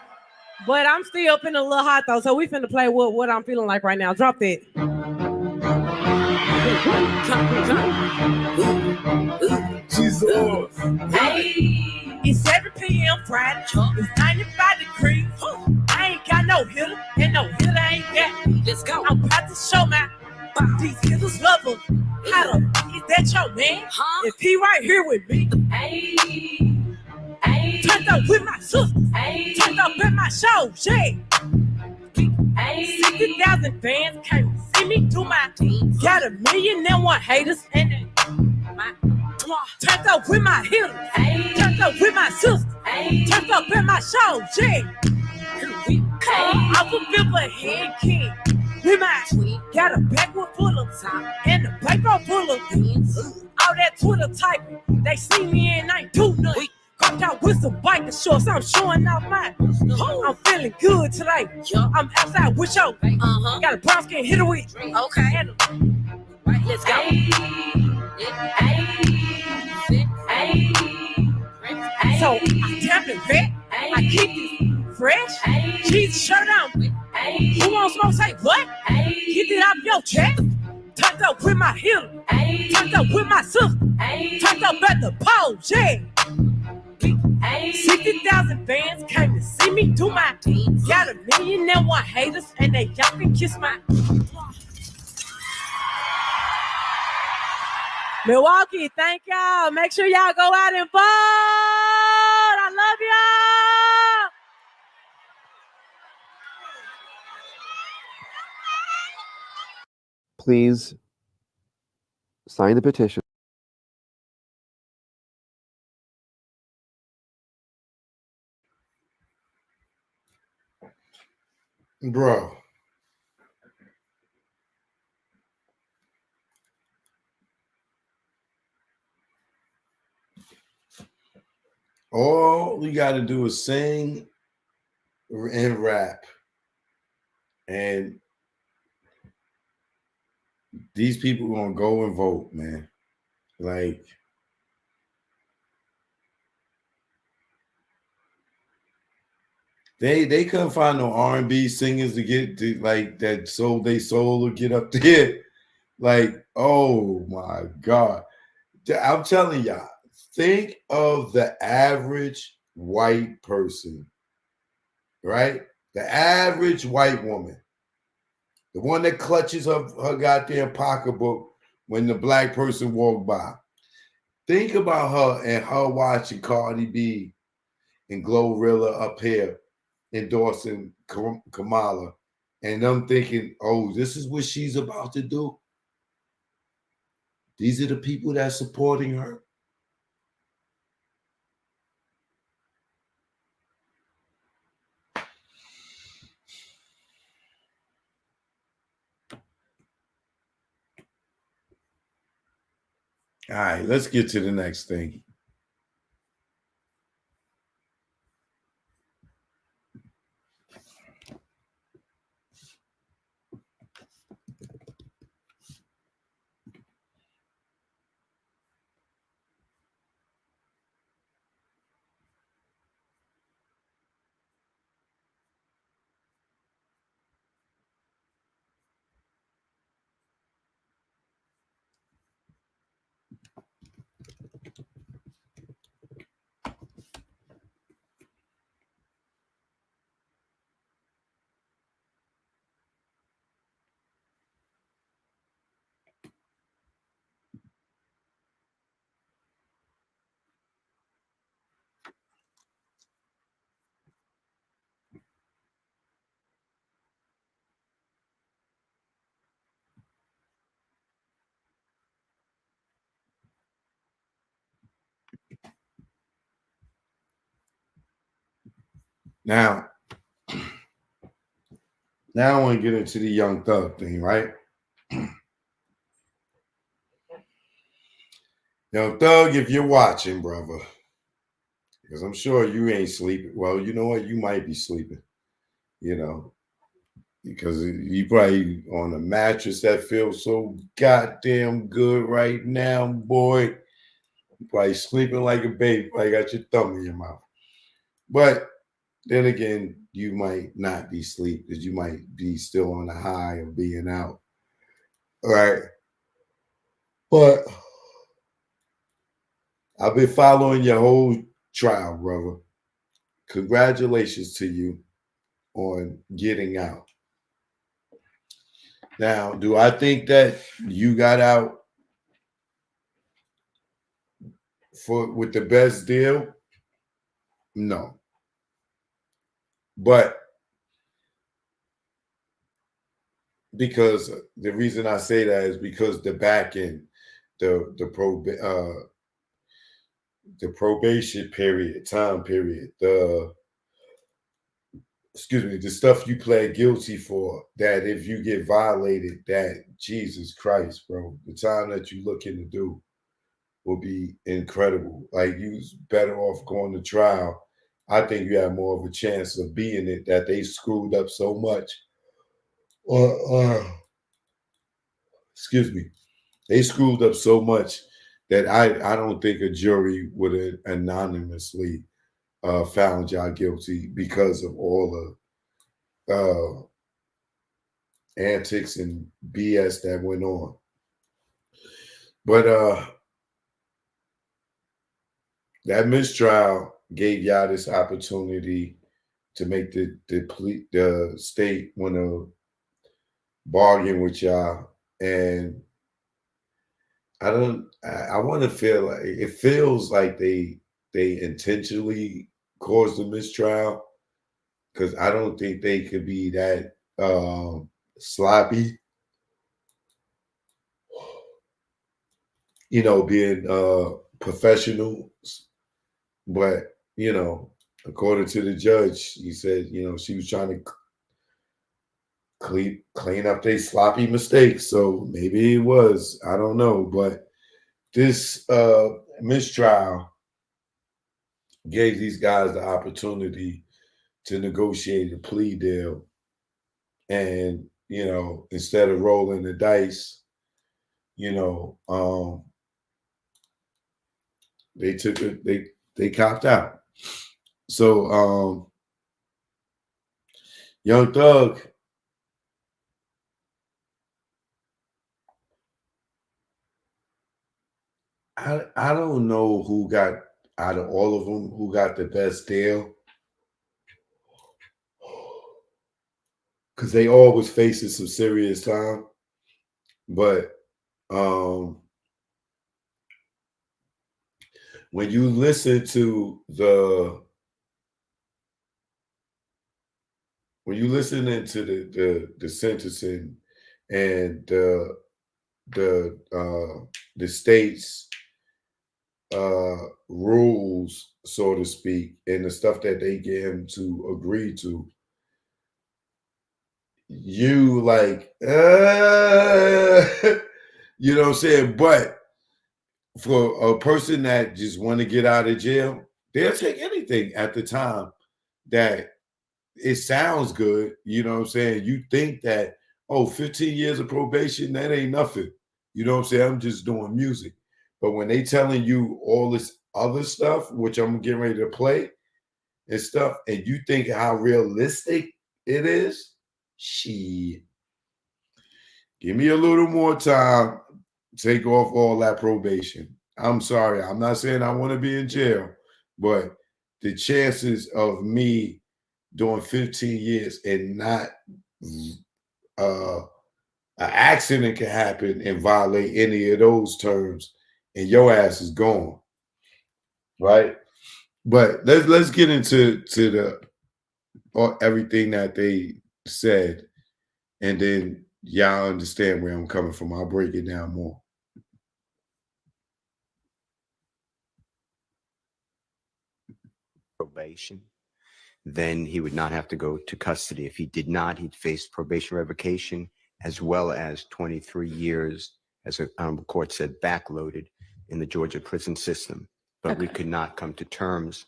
But I'm still feeling a little hot though, so we finna play what I'm feeling like right now. Drop that. Jesus. Hey, it's 7 p.m. Friday. It's 95 degrees. I ain't got no hitter, and no hitter ain't got me. Let's go. I'm about to show my these hitters love her. How the is that your man? If he right here with me. Hey, turned up with my sister. Turned up at my show. Yeah. 60,000 fans came to see me do my thing. Got 1,000,001 haters and turned up with my hitters. Turned up with my sister. Turned up at my show. Yeah. I'm a Billboard head king. With my tweet. Got a backwood full of time and a paper full of beans. All that Twitter typing. They see me and ain't do nothing. Cropped out with some biker shorts, I'm showing off mine. I'm feeling good today. I'm outside with your got a brown skin hitter with. Okay. Right, let's go. So I tap the vet. I keep this fresh. Jesus shirt on. Who wants smoke? Say what? Get it out your chest. Turned up with my hitter. Turned up with my sister. Turned up at the pole. Yeah. 60,000 fans came to see me do my thing. Got 1,000,001 haters, and they y'all can kiss my. Milwaukee, thank y'all. Make sure y'all go out and vote. I love y'all. Please sign the petition. Bro. All we got to do is sing and rap. And these people are going to go and vote, man. Like, they couldn't find no R&B singers to get to, like, that sold they soul to get up there. Like, oh my God. I'm telling y'all, think of the average white person, right? The average white woman, the one that clutches her goddamn pocketbook when the black person walk by. Think about her and her watching Cardi B and Glorilla up here endorsing Kamala, and I'm thinking, oh, this is what she's about to do. These are the people that's supporting her. All right, let's get to the next thing. Now I want to get into the Young Thug thing, right? Young Thug, if you're watching, brother, because I'm sure you ain't sleeping. Well, you know what? You might be sleeping, you know, because you probably on a mattress that feels so goddamn good right now, boy. You probably sleeping like a baby. Probably got your thumb in your mouth. But then again, you might not be asleep because you might be still on the high of being out. All right. But I've been following your whole trial, brother. Congratulations to you on getting out. Now, do I think that you got out with the best deal? No. But because the reason I say that is because the back end, the probation period, time period, the stuff you pled guilty for, that if you get violated, that Jesus Christ, bro, the time that you looking to do will be incredible. Like, you better off going to trial. I think you have more of a chance of being it, that they screwed up so much. They screwed up so much that I don't think a jury would have anonymously found y'all guilty because of all the antics and BS that went on. But that mistrial gave y'all this opportunity to make the state want to bargain with y'all, and I want to feel like it feels like they intentionally caused the mistrial, because I don't think they could be that sloppy. you know, being professionals. But, you know, according to the judge, he said, you know, she was trying to clean up their sloppy mistakes. So maybe it was, I don't know. But this mistrial gave these guys the opportunity to negotiate a plea deal. And, you know, instead of rolling the dice, you know, they took it, they copped out. So Young Thug, I don't know who got out of all of them who got the best deal, because they all was facing some serious time. But when you listen to when you listen into the sentencing and the state's rules, so to speak, and the stuff that they get him to agree to, you like, you know what I'm saying? But for a person that just want to get out of jail, they'll take anything at the time that it sounds good. You know what I'm saying? You think that, oh, 15 years of probation, that ain't nothing. You know what I'm saying? I'm just doing music. But when they telling you all this other stuff, which I'm getting ready to play and stuff, and you think how realistic it is, shit. Give me a little more time, take off all that probation. I'm sorry. I'm not saying I want to be in jail, but the chances of me doing 15 years and not an accident can happen and violate any of those terms, and your ass is gone, right? But let's get into the everything that they said, and then y'all understand where I'm coming from. I'll break it down more. Probation, then he would not have to go to custody. If he did not, he'd face probation revocation as well as 23 years, as the court said, backloaded in the Georgia prison system. But we could not come to terms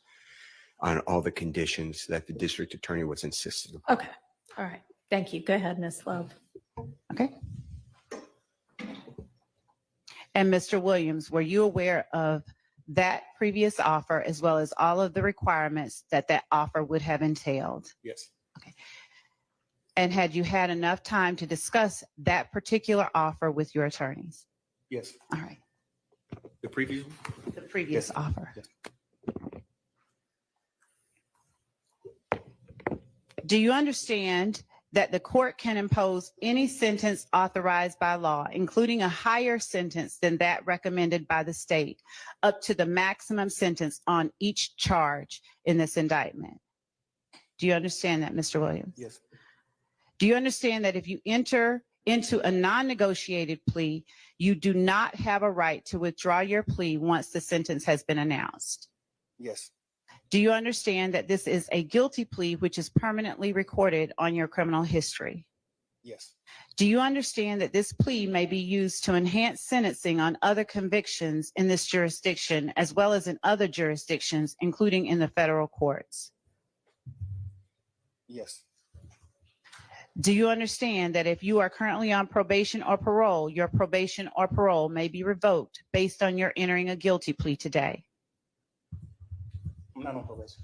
on all the conditions that the district attorney was insisting on. Okay. All right. Thank you. Go ahead, Ms. Love. Okay. And Mr. Williams, were you aware of that previous offer as well as all of the requirements that that offer would have entailed? Yes. Okay. And had you had enough time to discuss that particular offer with your attorneys? Yes. All right. The previous one? The previous offer. Yes. Do you understand that the court can impose any sentence authorized by law, including a higher sentence than that recommended by the state, up to the maximum sentence on each charge in this indictment? Do you understand that, Mr. Williams? Yes. Do you understand that if you enter into a non-negotiated plea, you do not have a right to withdraw your plea once the sentence has been announced? Yes. Do you understand that this is a guilty plea which is permanently recorded on your criminal history? Yes. Do you understand that this plea may be used to enhance sentencing on other convictions in this jurisdiction, as well as in other jurisdictions, including in the federal courts? Yes. Do you understand that if you are currently on probation or parole, your probation or parole may be revoked based on your entering a guilty plea today? I'm not on probation.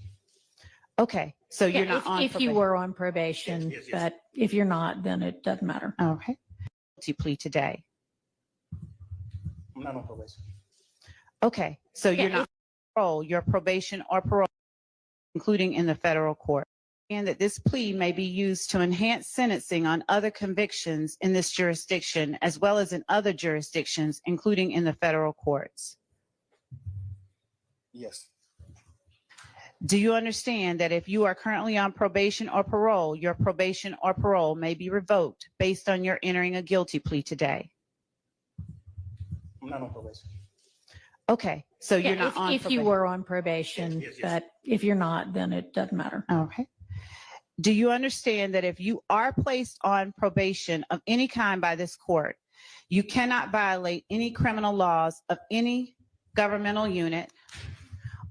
Okay, so you're not on if probation. you were on probation, Yes. but if you're not, then it doesn't matter. Okay. Guilty plea today. I'm not on probation. Okay, so you're not on parole, your probation or parole, including in the federal court. And that this plea may be used to enhance sentencing on other convictions in this jurisdiction, as well as in other jurisdictions, including in the federal courts. Yes. Do you understand that if you are currently on probation or parole, your probation or parole may be revoked based on your entering a guilty plea today? I'm not on probation. Okay, so Yeah, you're not on if you probation. were on probation, but if you're not, then it doesn't matter. Okay. Do you understand that if you are placed on probation of any kind by this court, you cannot violate any criminal laws of any governmental unit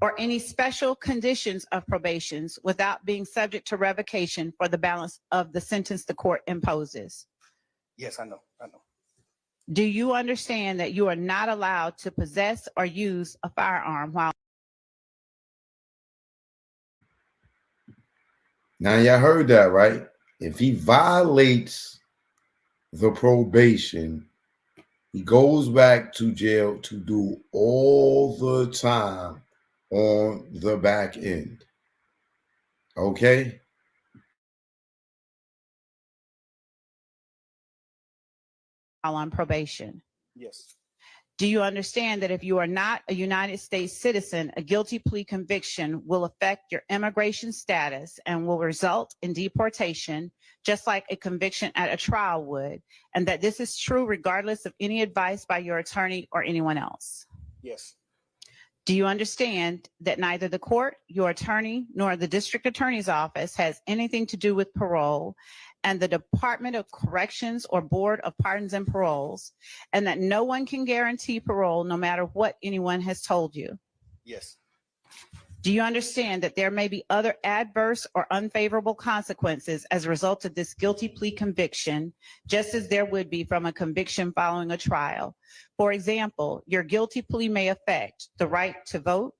or any special conditions of probations without being subject to revocation for the balance of the sentence the court imposes? Yes, I know. Do you understand that you are not allowed to possess or use a firearm while Now y'all heard that, right? If he violates the probation, he goes back to jail to do all the time on the back end. Okay? on probation? Yes. Do you understand that if you are not a United States citizen, a guilty plea conviction will affect your immigration status and will result in deportation, just like a conviction at a trial would, and that this is true regardless of any advice by your attorney or anyone else? Yes. Do you understand that neither the court, your attorney, nor the district attorney's office has anything to do with parole, and the Department of Corrections or Board of Pardons and Paroles, and that no one can guarantee parole no matter what anyone has told you? Yes. Do you understand that there may be other adverse or unfavorable consequences as a result of this guilty plea conviction, just as there would be from a conviction following a trial? For example, your guilty plea may affect the right to vote,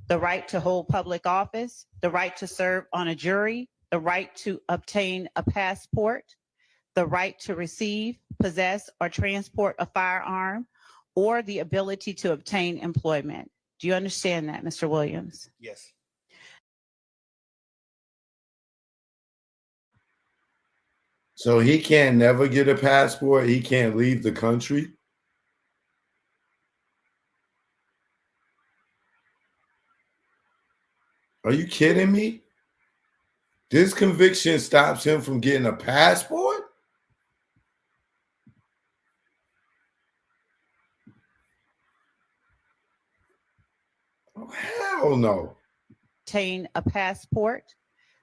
the right to hold public office, the right to serve on a jury, the right to obtain a passport, the right to receive, possess, or transport a firearm, or the ability to obtain employment. Do you understand that, Mr. Williams? Yes. So he can't never get a passport. He can't leave the country. Are you kidding me? This conviction stops him from getting a passport? Oh, hell no. Obtain a passport,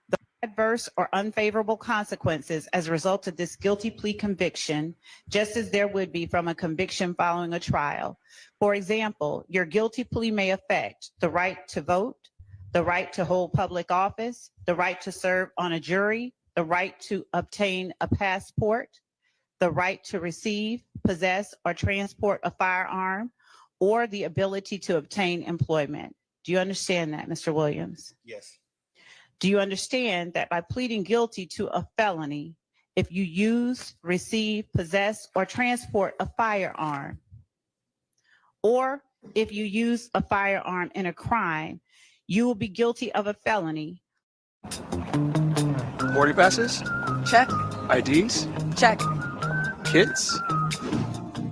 the adverse or unfavorable consequences as a result of this guilty plea conviction, just as there would be from a conviction following a trial. For example, your guilty plea may affect the right to vote, the right to hold public office, the right to serve on a jury, the right to obtain a passport, the right to receive, possess, or transport a firearm, or the ability to obtain employment. Do you understand that, Mr. Williams? Yes. Do you understand that by pleading guilty to a felony, if you use, receive, possess, or transport a firearm, or if you use a firearm in a crime, you will be guilty of a felony? Boarding passes? Check. IDs? Check. Kids?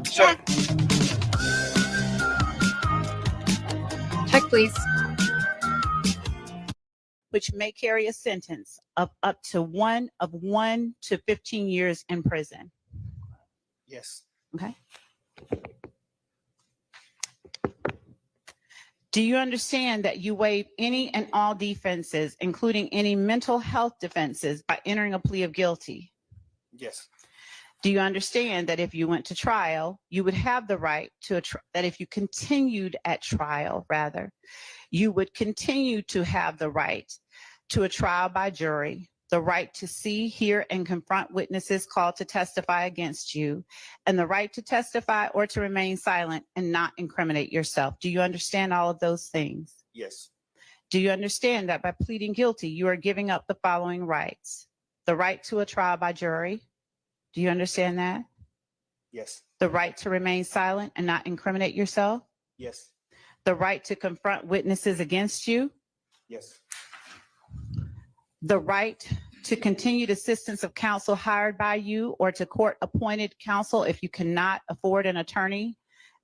Check. Check, please. Which may carry a sentence of up to 1 to 15 years in prison. Yes. Okay. Do you understand that you waive any and all defenses, including any mental health defenses, by entering a plea of guilty? Yes. Do you understand that if you went to trial, you would have the right to that if you continued at trial, rather, you would continue to have the right to a trial by jury, the right to see, hear, and confront witnesses called to testify against you, and the right to testify or to remain silent and not incriminate yourself? Do you understand all of those things? Yes. Do you understand that by pleading guilty, you are giving up the following rights? The right to a trial by jury. Do you understand that? Yes. The right to remain silent and not incriminate yourself. Yes. The right to confront witnesses against you. Yes. The right to continued assistance of counsel hired by you or to court-appointed counsel if you cannot afford an attorney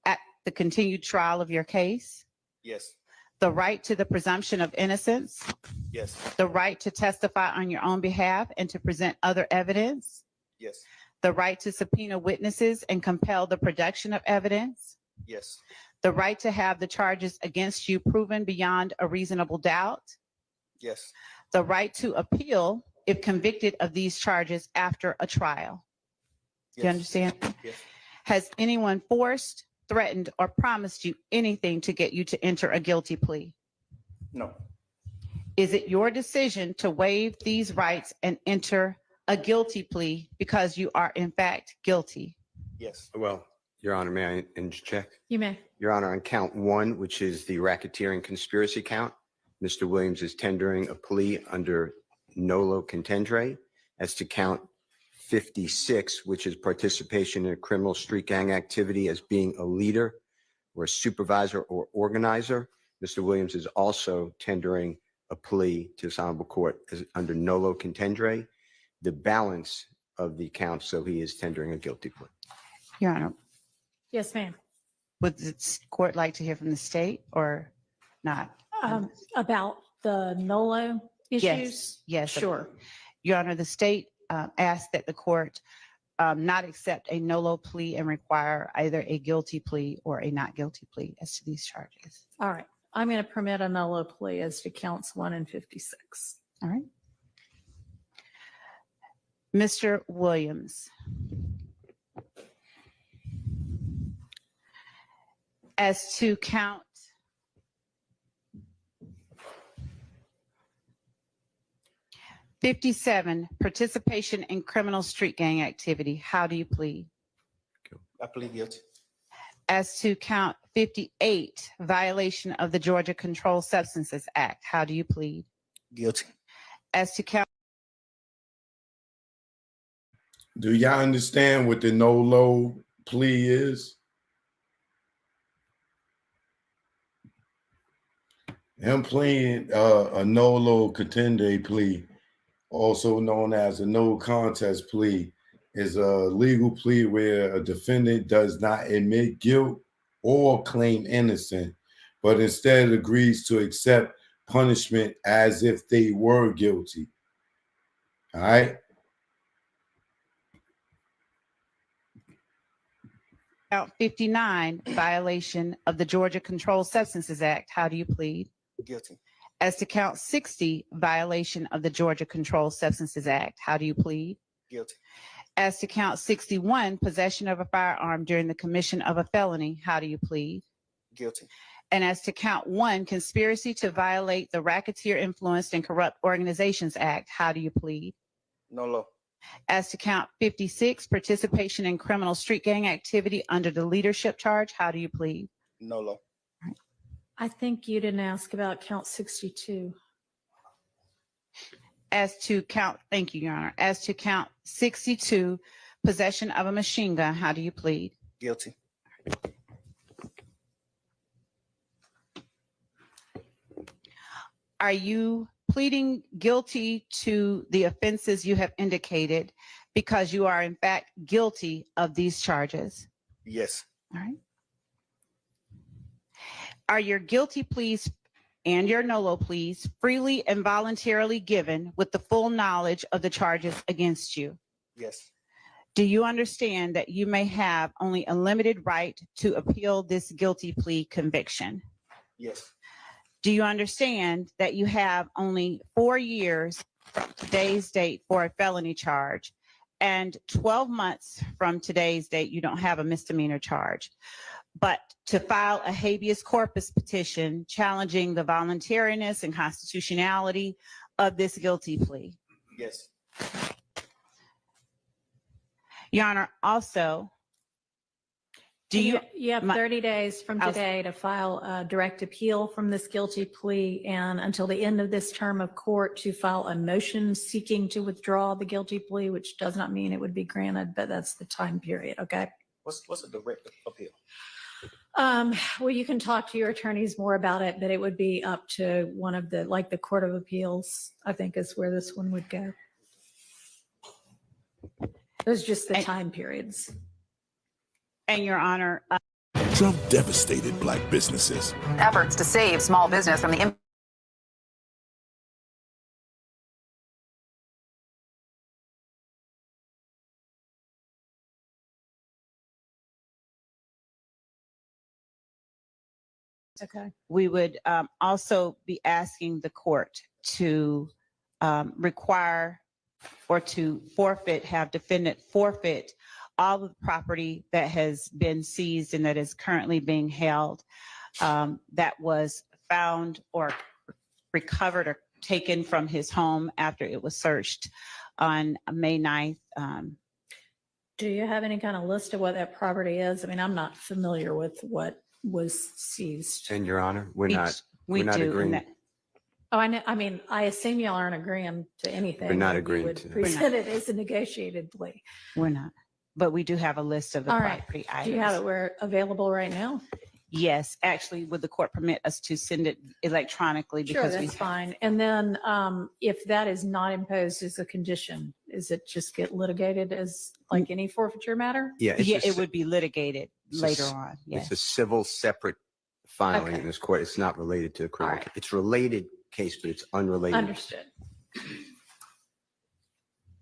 at the continued trial of your case. Yes. The right to the presumption of innocence. Yes. The right to testify on your own behalf and to present other evidence. Yes. The right to subpoena witnesses and compel the production of evidence. Yes. the right to have the charges against you proven beyond a reasonable doubt, Yes. the right to appeal if convicted of these charges after a trial. Do you Yes. understand? Yes. Has anyone forced, threatened, or promised you anything to get you to enter a guilty plea? No. Is it your decision to waive these rights and enter a guilty plea because you are in fact guilty? Yes. Well, Your Honor, may I interject? You may. Your Honor, on count one, which is the racketeering conspiracy count, Mr. Williams is tendering a plea under nolo contendere. As to count 56, which is participation in a criminal street gang activity as being a leader or a supervisor or organizer, Mr. Williams is also tendering a plea to this honorable court under nolo contendere. The balance of the count, so he is tendering a guilty plea. Your Honor, Yes, ma'am. would the court like to hear from the state or not? About the NOLO issues? Yes. Sure. Your Honor, the state asked that the court not accept a NOLO plea and require either a guilty plea or a not guilty plea as to these charges. All right. I'm going to permit a NOLO plea as to counts 1 and 56. All right. Mr. Williams, as to count 57, participation in criminal street gang activity, how do you plead? I plead guilty. As to count 58, violation of the Georgia Controlled Substances Act, how do you plead? Guilty. As to count Do y'all understand what the no-low plea is? Him pleading a no-low contendere plea, also known as a no contest plea, is a legal plea where a defendant does not admit guilt or claim innocent, but instead agrees to accept punishment as if they were guilty. All right? count 59, violation of the Georgia Controlled Substances Act, how do you plead? Guilty. As to count 60, violation of the Georgia Controlled Substances Act, how do you plead? Guilty. As to count 61, possession of a firearm during the commission of a felony, how do you plead? Guilty. And as to count 1, conspiracy to violate the Racketeer Influenced and Corrupt Organizations Act, how do you plead? No law. As to count 56, participation in criminal street gang activity under the leadership charge, how do you plead? No law. I think you didn't ask about count 62. As to count, thank you, Your Honor. As to count 62, possession of a machine gun, how do you plead? Guilty. Are you pleading guilty to the offenses you have indicated because you are in fact guilty of these charges? Yes. All right. Are your guilty pleas and your NOLO pleas freely and voluntarily given with the full knowledge of the charges against you? Yes. Do you understand that you may have only a limited right to appeal this guilty plea conviction? Yes. Do you understand that you have only 4 years from today's date for a felony charge and 12 months from today's date you don't have a misdemeanor charge, but to file a habeas corpus petition challenging the voluntariness and constitutionality of this guilty plea? Yes. Your Honor, also, do you? You have 30 days from today to file a direct appeal from this guilty plea and until the end of this term of court to file a motion seeking to withdraw the guilty plea, which does not mean it would be granted, but that's the time period, okay? What's a direct appeal? Well, you can talk to your attorneys more about it, but it would be up to one of the, like the Court of Appeals, I think is where this one would go. Those are just the time periods. And Your Honor, Trump devastated Black businesses. Efforts to save small business from the Okay. We would also be asking the court to require or to have defendant forfeit all of the property that has been seized and that is currently being held, that was found or recovered or taken from his home after it was searched on May 9th. Do you have any kind of list of what that property is? I mean, I'm not familiar with what was seized. And Your Honor, we're not do, agreeing. Oh, I know. I mean, I assume y'all aren't agreeing to anything. We're not that you agreeing would to that. present it as a negotiated plea. We're not, but we do have a list of the All right. property Do you have it available right now? Yes, actually, would the court permit us to send it electronically? Sure, Because that's fine. And then if that is not imposed as a condition, is it just get litigated as like any forfeiture matter? Yeah, it would be litigated it's later a, on. It's Yes. a civil separate filing Okay. in this court. It's not related to a criminal. All right. It's related case, but it's unrelated. Understood.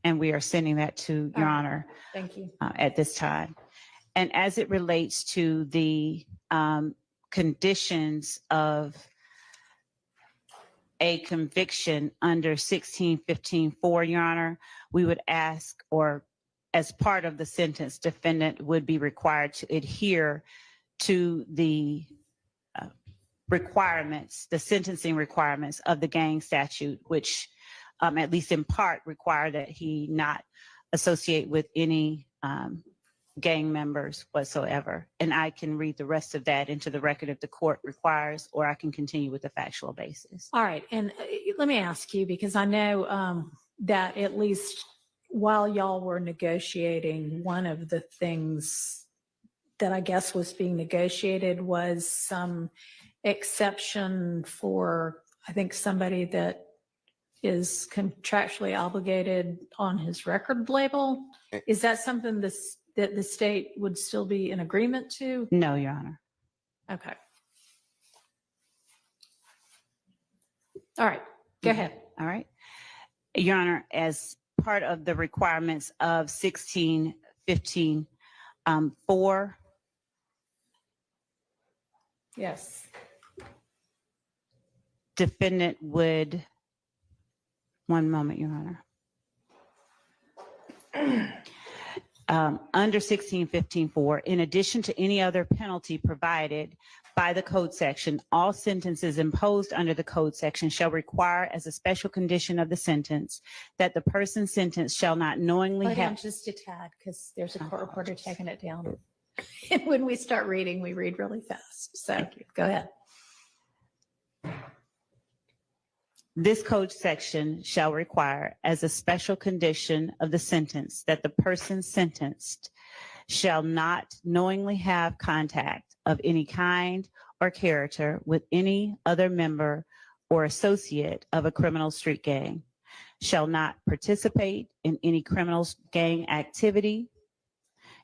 And we are sending that to Your All right. Honor Thank you. at this time. And as it relates to the conditions of a conviction under 1615-4, Your Honor, we would ask, or as part of the sentence, defendant would be required to adhere to the requirements, the sentencing requirements of the gang statute, which at least in part require that he not associate with any gang members whatsoever. And I can read the rest of that into the record if the court requires, or I can continue with the factual basis. All right. And let me ask you, because I know that at least while y'all were negotiating, one of the things that I guess was being negotiated was some exception for, I think, somebody that is contractually obligated on his record label. Is that something that the state would still be in agreement to? No, Your Honor. Okay. All right. Go ahead. All right. Your Honor, as part of the requirements of 1615-4, yes, defendant would, one moment, Your Honor. Under 1615-4, in addition to any other penalty provided by the code section, all sentences imposed under the code section shall require as a special condition of the sentence that the person sentenced shall not knowingly Slow down have. just a tad, because there's a court reporter taking it down. And when we start reading, we read really fast. So go ahead. This code section shall require as a special condition of the sentence that the person sentenced shall not knowingly have contact of any kind or character with any other member or associate of a criminal street gang, shall not participate in any criminal gang activity,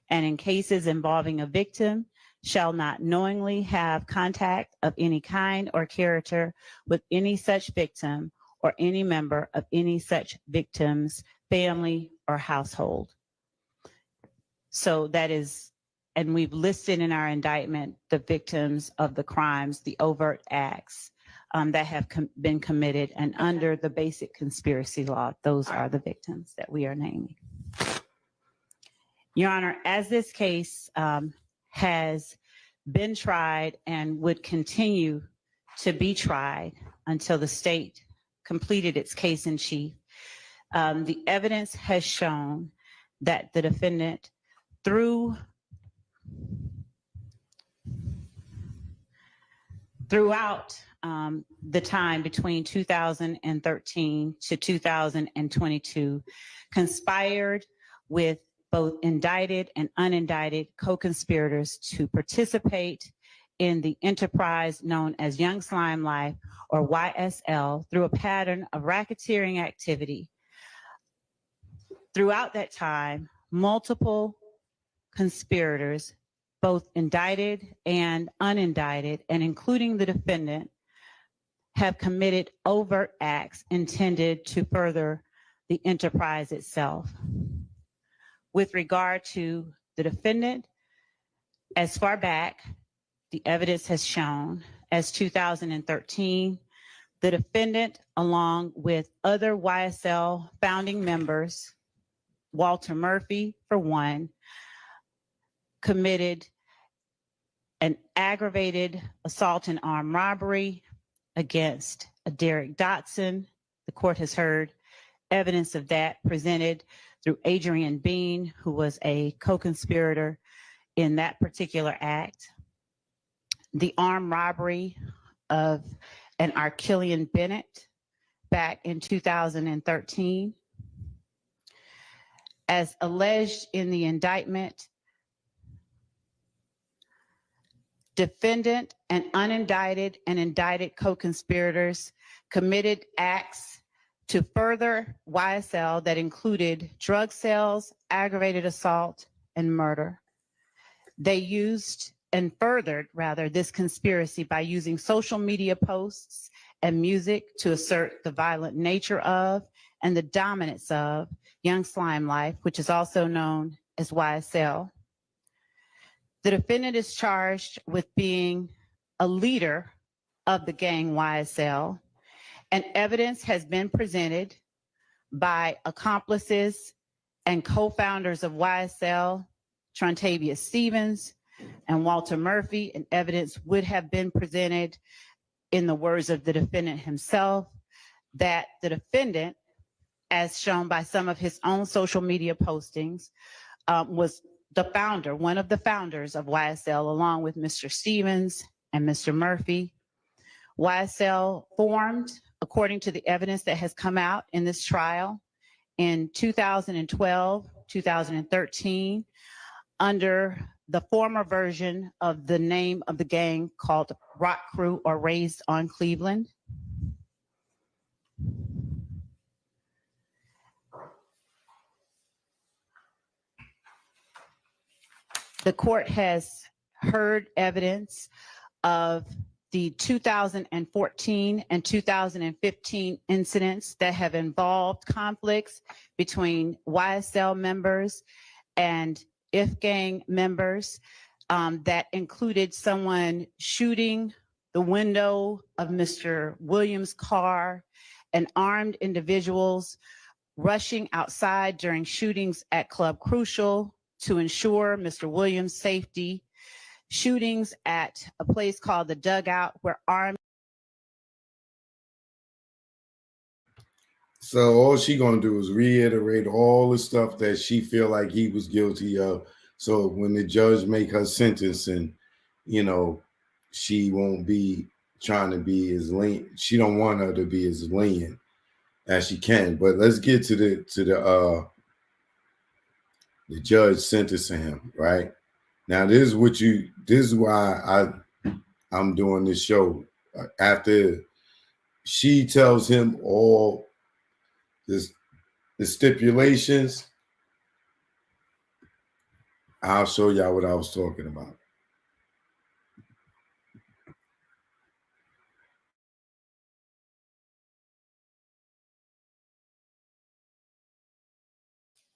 and in cases involving a victim, shall not knowingly have contact of any kind or character with any such victim or any member of any such victim's family or household. So that is, and we've listed in our indictment the victims of the crimes, the overt acts that have been committed, and under the basic conspiracy law, those are the victims that we are naming. Your Honor, as this case has been tried and would continue to be tried until the state completed its case in chief, the evidence has shown that the defendant, throughout the time between 2013 to 2022, conspired with both indicted and unindicted co-conspirators to participate in the enterprise known as Young Slime Life, or YSL, through a pattern of racketeering activity. Throughout that time, multiple conspirators, both indicted and unindicted, and including the defendant, have committed overt acts intended to further the enterprise itself. With regard to the defendant, as far back, the evidence has shown as 2013. The defendant, along with other YSL founding members, Walter Murphy, for one, committed an aggravated assault and armed robbery against Derek Dotson. The court has heard evidence of that presented through Adrian Bean, who was a co-conspirator in that particular act. The armed robbery of an Archillian Bennett back in 2013. As alleged in the indictment, defendant and unindicted and indicted co-conspirators committed acts to further YSL that included drug sales, aggravated assault, and murder. They used and furthered, rather, this conspiracy by using social media posts and music to assert the violent nature of and the dominance of Young Slime Life, which is also known as YSL. The defendant is charged with being a leader of the gang YSL, and evidence has been presented by accomplices and co-founders of YSL, Trontavia Stevens and Walter Murphy, and evidence would have been presented, in the words of the defendant himself, that the defendant, as shown by some of his own social media postings, was the founder, one of the founders of YSL, along with Mr. Stevens and Mr. Murphy. YSL formed, according to the evidence that has come out in this trial, in 2012, 2013, under the former version of the name of the gang called Rock Crew or Raised on Cleveland. The court has heard evidence of the 2014 and 2015 incidents that have involved conflicts between YSL members and IF gang members that included someone shooting the window of Mr. Williams' car and armed individuals rushing outside during shootings at Club Crucial to ensure Mr. Williams' safety, shootings at a place called the Dugout where armed. So all she gonna do is reiterate all the stuff that she feel like he was guilty of. So when the judge make her sentencing, you know, she won't be trying to be as lean. She don't want her to be as lenient as she can. But let's get to the judge sentencing him, right? Now this is why I'm doing this show. After she tells him all the stipulations, I'll show y'all what I was talking about.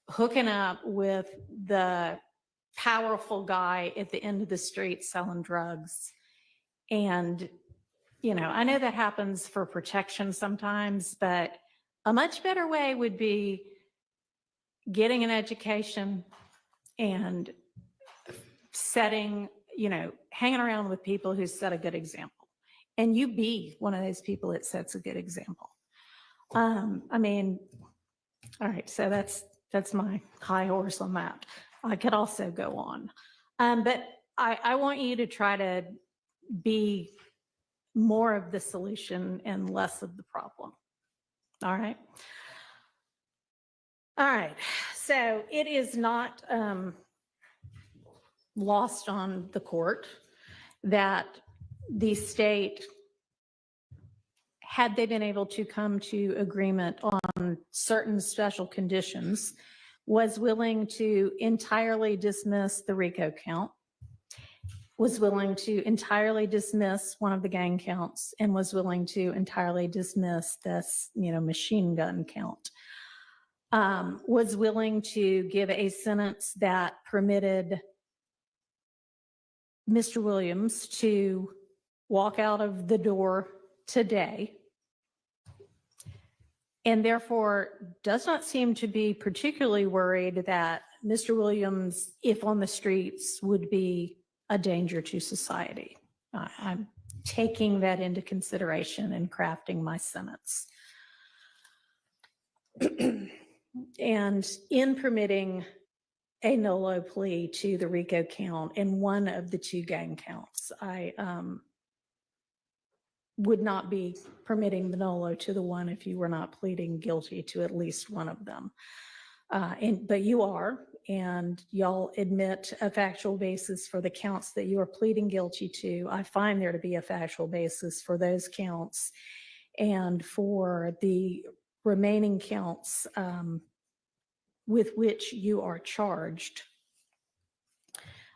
Hooking up with the powerful guy at the end of the street selling drugs. And, you know, I know that happens for protection sometimes, but a much better way would be getting an education and setting, you know, hanging around with people who set a good example. And you be one of those people that sets a good example. I mean, all right, so that's my high horse on that. I could also go on. But I want you to try to be more of the solution and less of the problem. All right. All right. So it is not lost on the court that the state, had they been able to come to agreement on certain special conditions, was willing to entirely dismiss the RICO count, was willing to entirely dismiss one of the gang counts, and was willing to entirely dismiss this, you know, machine gun count. Was willing to give a sentence that permitted Mr. Williams to walk out of the door today, and therefore does not seem to be particularly worried that Mr. Williams, if on the streets, would be a danger to society. I'm taking that into consideration in crafting my sentence. And in permitting a NOLO plea to the RICO count in one of the two gang counts, I would not be permitting the NOLO to the one if you were not pleading guilty to at least one of them. But you are, and y'all admit a factual basis for the counts that you are pleading guilty to. I find there to be a factual basis for those counts, and for the remaining counts with which you are charged,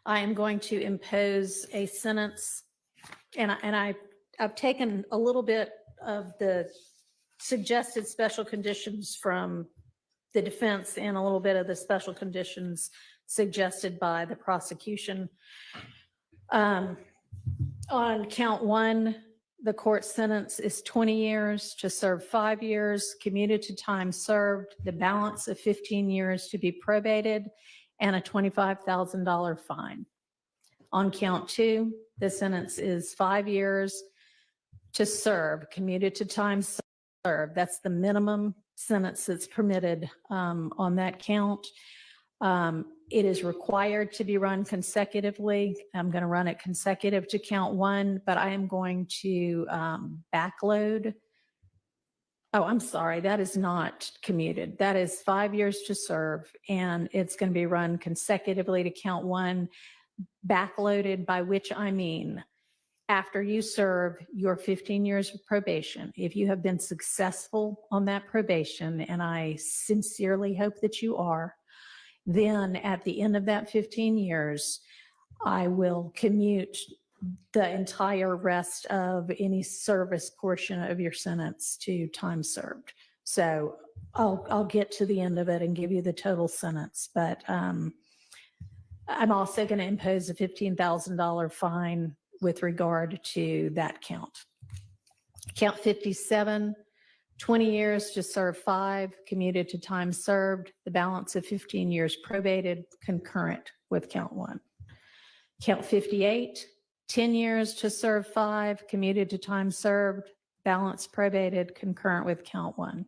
I am going to impose a sentence, and I've taken a little bit of the suggested special conditions from the defense and a little bit of the special conditions suggested by the prosecution. On count one, the court sentence is 20 years to serve 5 years, commuted to time served, the balance of 15 years to be probated, and a $25,000 fine. On count two, the sentence is 5 years to serve, commuted to time served. That's the minimum sentence that's permitted on that count. It is required to be run consecutively. I'm going to run it consecutive to count one, but I am going to backload. Oh, I'm sorry, that is not commuted. That is 5 years to serve, and it's going to be run consecutively to count one, backloaded, by which I mean after you serve your 15 years of probation, if you have been successful on that probation, and I sincerely hope that you are, then at the end of that 15 years, I will commute the entire rest of any service portion of your sentence to time served. So I'll get to the end of it and give you the total sentence, but I'm also going to impose a $15,000 fine with regard to that count. Count 57, 20 years to serve 5, commuted to time served, the balance of 15 years probated, concurrent with count 1. Count 58, 10 years to serve 5, commuted to time served, balance probated, concurrent with count 1.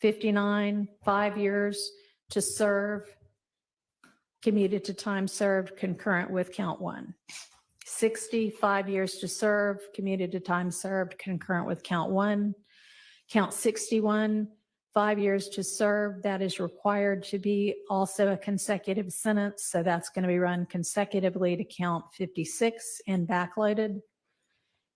59, 5 years to serve, commuted to time served, concurrent with count 1. 60, 5 years to serve, commuted to time served, concurrent with count 1. Count 61, 5 years to serve, that is required to be also a consecutive sentence, so that's going to be run consecutively to count 56 and backloaded.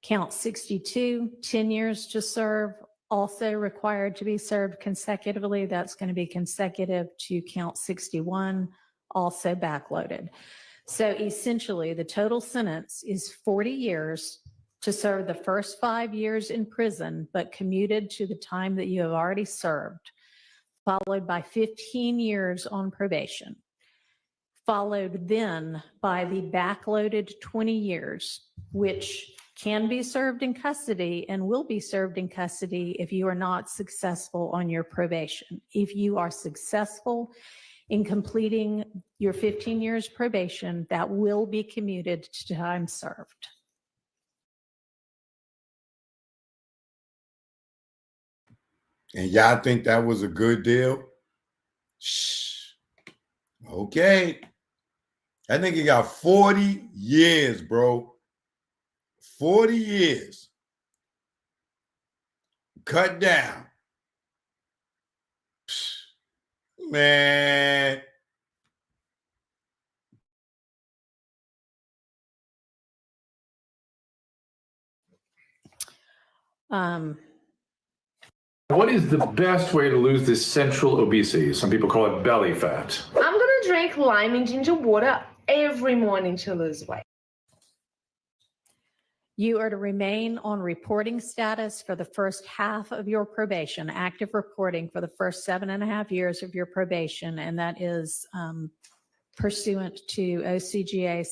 Count 62, 10 years to serve, also required to be served consecutively, that's going to be consecutive to count 61, also backloaded. So essentially, the total sentence is 40 years to serve the first 5 years in prison, but commuted to the time that you have already served, followed by 15 years on probation, followed then by the backloaded 20 years, which can be served in custody and will be served in custody if you are not successful on your probation. If you are successful in completing your 15 years probation, that will be commuted to time served. And y'all think that was a good deal? Shh. Okay. I think he got 40 years, bro. 40 years. Cut down. Psh. Man. What is the best way to lose this central obesity? Some people call it belly fat. I'm going to drink lime and ginger water every morning to lose weight. You are to remain on reporting status for the first half of your probation, active reporting for the first 7.5 years of your probation, and that is pursuant to OCGA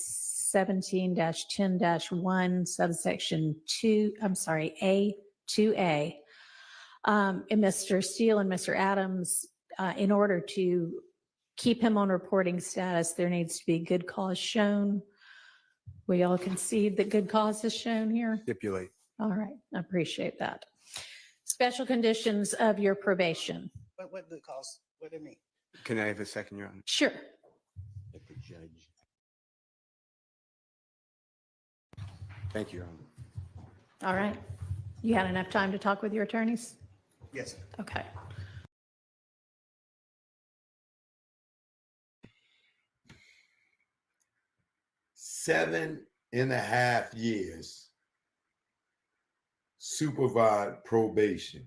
17-10-1, subsection 2, A2A. And Mr. Steele and Mr. Adams, in order to keep him on reporting status, there needs to be good cause shown. We all concede that good cause is shown here. Stipulate. All right, I appreciate that. Special conditions of your probation. What good cause? What do you mean? Can I have a second, Your Honor? Sure. Let the judge. Thank you, Your Honor. All right. You had enough time to talk with your attorneys? Yes. Okay. Seven and a half years supervised probation.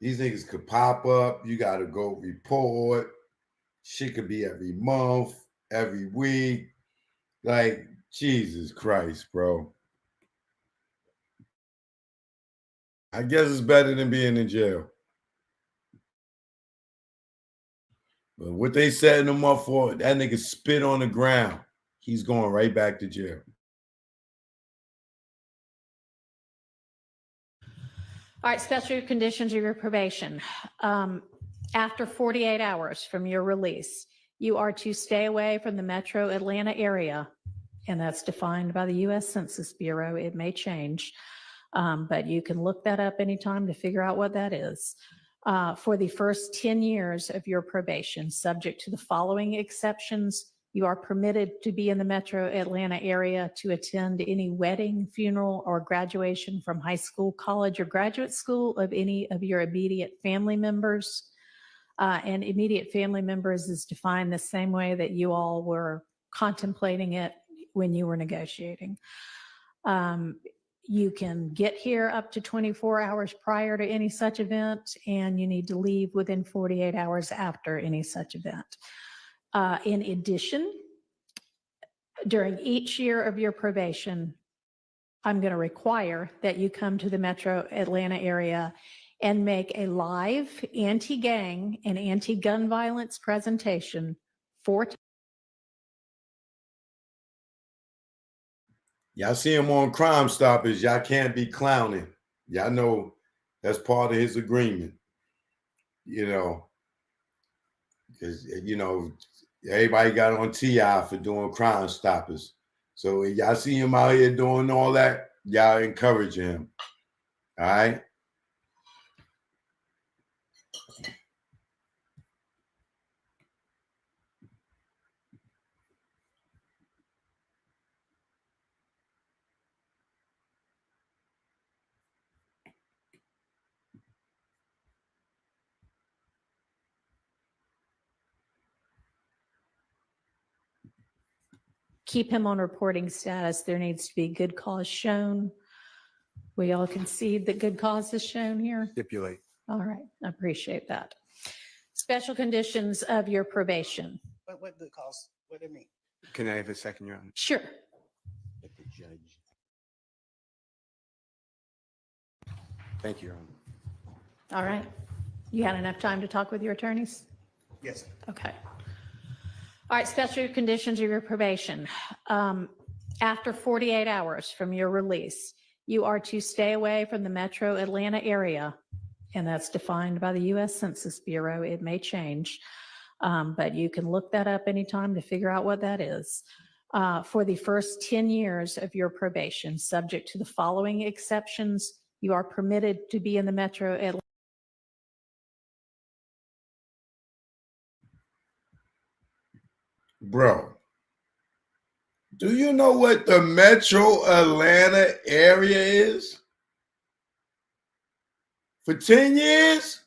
These niggas could pop up. You got to go report. Shit could be every month, every week. Like, Jesus Christ, bro. I guess it's better than being in jail. But what they setting him up for, that nigga spit on the ground. He's going right back to jail. All right, special conditions of your probation. After 48 hours from your release, you are to stay away from the metro Atlanta area, and that's defined by the U.S. Census Bureau. It may change, but you can look that up anytime to figure out what that is. For the first 10 years of your probation, subject to the following exceptions, you are permitted to be in the metro Atlanta area to attend any wedding, funeral, or graduation from high school, college, or graduate school of any of your immediate family members. And immediate family members is defined the same way that you all were contemplating it when you were negotiating. You can get here up to 24 hours prior to any such event, and you need to leave within 48 hours after any such event. In addition, during each year of your probation, I'm going to require that you come to the metro Atlanta area and make a live anti-gang and anti-gun violence presentation 4 times. Y'all see him on Crime Stoppers. Y'all can't be clowning. Y'all know that's part of his agreement. You know, because, you know, everybody got on TI for doing Crime Stoppers. So if y'all see him out here doing all that, y'all encourage him. All right? Keep him on reporting status. There needs to be good cause shown. We all concede that good cause is shown here. Stipulate. All right, I appreciate that. Special conditions of your probation. What good cause? What do you mean? Can I have a second, Your Honor? Sure. Let the judge. Thank you, Your Honor. All right. You had enough time to talk with your attorneys? Yes. Okay. All right, special conditions of your probation. After 48 hours from your release, you are to stay away from the metro Atlanta area, and that's defined by the U.S. Census Bureau. It may change, but you can look that up anytime to figure out what that is. For the first 10 years of your probation, subject to the following exceptions, you are permitted to be in the metro Atlanta. Bro, do you know what the metro Atlanta area is? For 10 years?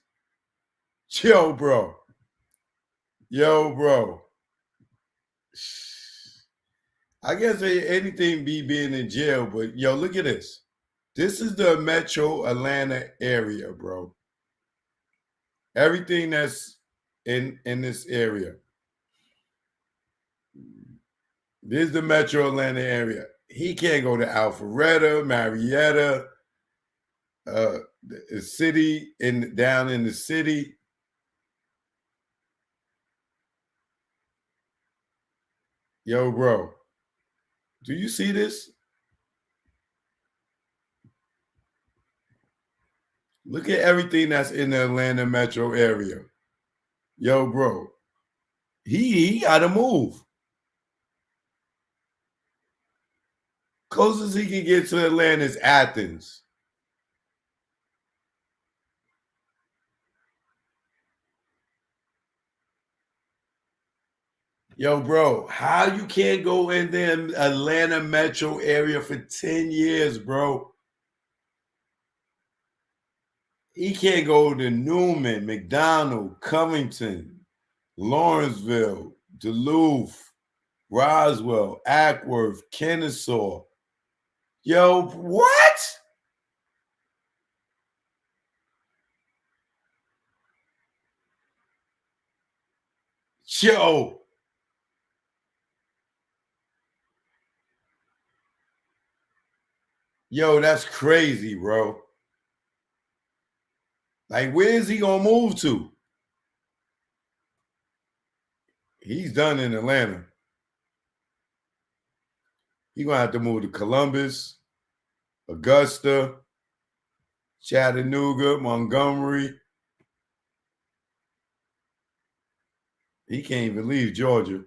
Yo, bro. Yo, bro. I guess anything be being in jail, but yo, look at this. This is the metro Atlanta area, bro. Everything that's in this area. This is the metro Atlanta area. He can't go to Alpharetta, Marietta, the city, down in the city. Yo, bro, do you see this? Look at everything that's in the Atlanta metro area. Yo, bro, he got to move. Closest he can get to Atlanta is Athens. Yo, bro, how you can't go in the Atlanta metro area for 10 years, bro? He can't go to Newman, McDonald, Covington, Lawrenceville, Duluth, Roswell, Ackworth, Kennesaw. Yo, what? Yo. Yo, that's crazy, bro. Like, where is he gonna move to? He's done in Atlanta. He's gonna have to move to Columbus, Augusta, Chattanooga, Montgomery. He can't even leave Georgia.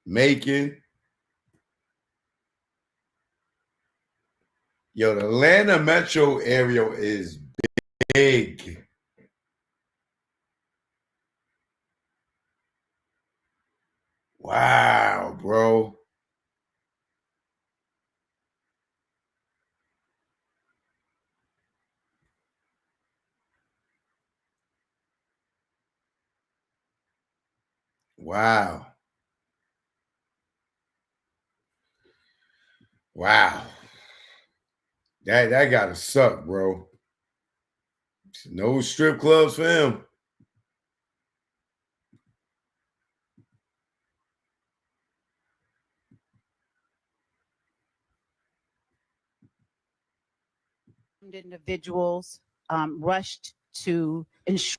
Macon. Yo, the Atlanta metro area is big. Wow, bro. Wow. Wow. That gotta suck, bro. No strip clubs for him. Individuals rushed to ensure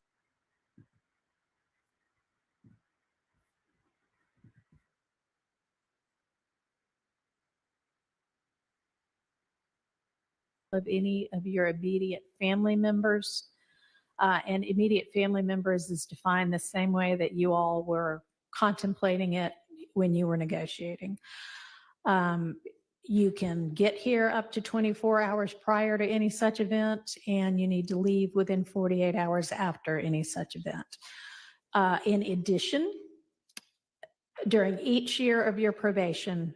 of any of your immediate family members. And immediate family members is defined the same way that you all were contemplating it when you were negotiating. You can get here up to 24 hours prior to any such event, and you need to leave within 48 hours after any such event. In addition, during each year of your probation,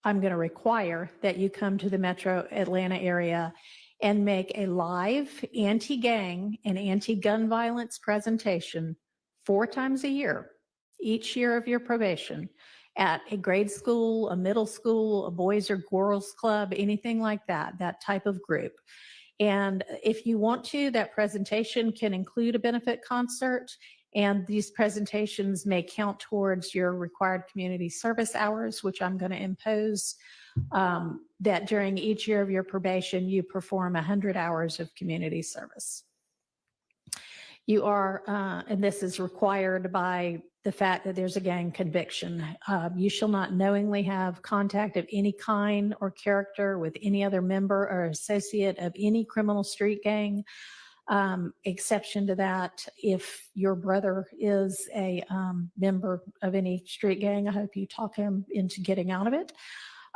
I'm going to require that you come to the metro Atlanta area and make a live anti-gang and anti-gun violence presentation 4 times a year, each year of your probation, at a grade school, a middle school, a boys or girls club, anything like that, that type of group. And if you want to, that presentation can include a benefit concert, and these presentations may count towards your required community service hours, which I'm going to impose, that during each year of your probation, you perform 100 hours of community service. You are, and this is required by the fact that there's a gang conviction. You shall not knowingly have contact of any kind or character with any other member or associate of any criminal street gang. Exception to that, if your brother is a member of any street gang, I hope you talk him into getting out of it.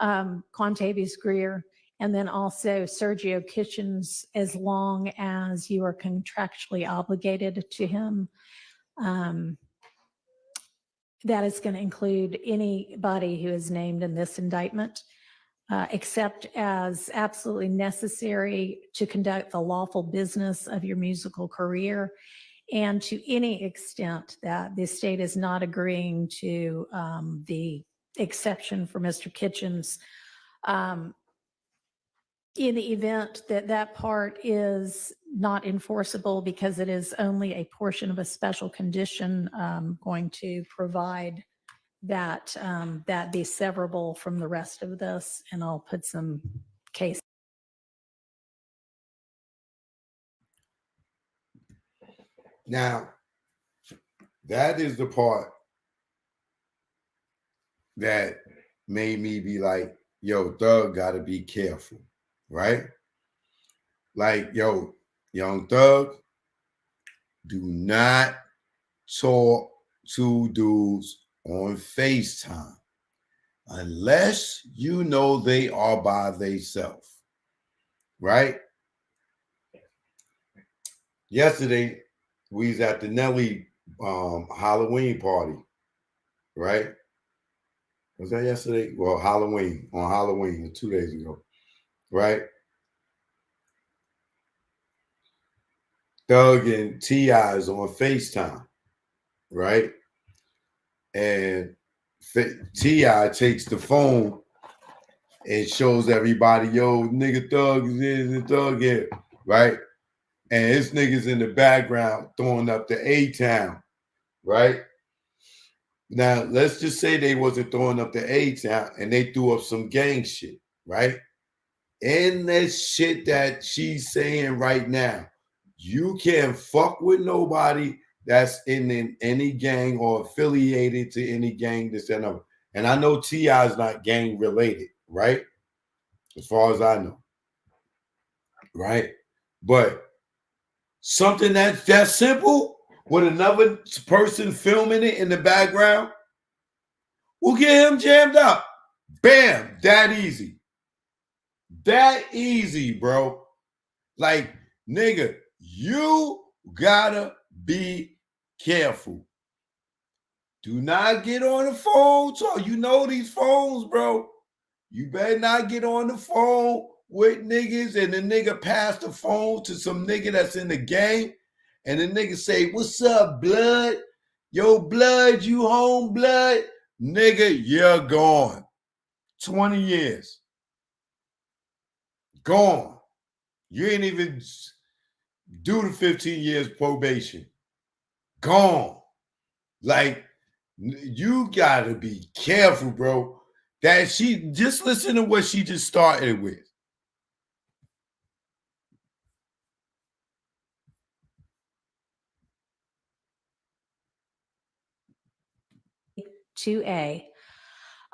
Quantavious Greer, and then also Sergio Kitchens, as long as you are contractually obligated to him. That is going to include anybody who is named in this indictment, except as absolutely necessary to conduct the lawful business of your musical career, and to any extent that the state is not agreeing to the exception for Mr. Kitchens. In the event that that part is not enforceable because it is only a portion of a special condition, going to provide that that be severable from the rest of this, and I'll put some case. Now, that is the part that made me be like, yo, Thug gotta be careful, right? Like, yo, Young Thug, do not talk to dudes on FaceTime unless you know they are by themselves, right? Yesterday, we was at the Nelly Halloween party, right? Was that yesterday? Well, on Halloween, 2 days ago, right? Thug and T.I. is on FaceTime, right? And T.I. takes the phone and shows everybody, yo, nigga Thug is in, Thug here, right? And his niggas in the background throwing up the A-Town, right? Now, let's just say they wasn't throwing up the A-Town and they threw up some gang shit, right? And that shit that she's saying right now, you can't fuck with nobody that's in any gang or affiliated to any gang, this and other. And I know T.I. is not gang related, right? As far as I know, right? But something that's that simple with another person filming it in the background will get him jammed up. Bam, that easy. That easy, bro. Like, nigga, you gotta be careful. Do not get on the phone. You know these phones, bro. You better not get on the phone with niggas and the nigga pass the phone to some nigga that's in the game and the nigga say, what's up, blood? Yo, blood, you home, blood? Nigga, you're gone. 20 years. Gone. You ain't even do the 15 years probation. Gone. Like, you gotta be careful, bro. That she just listen to what she just started with. A.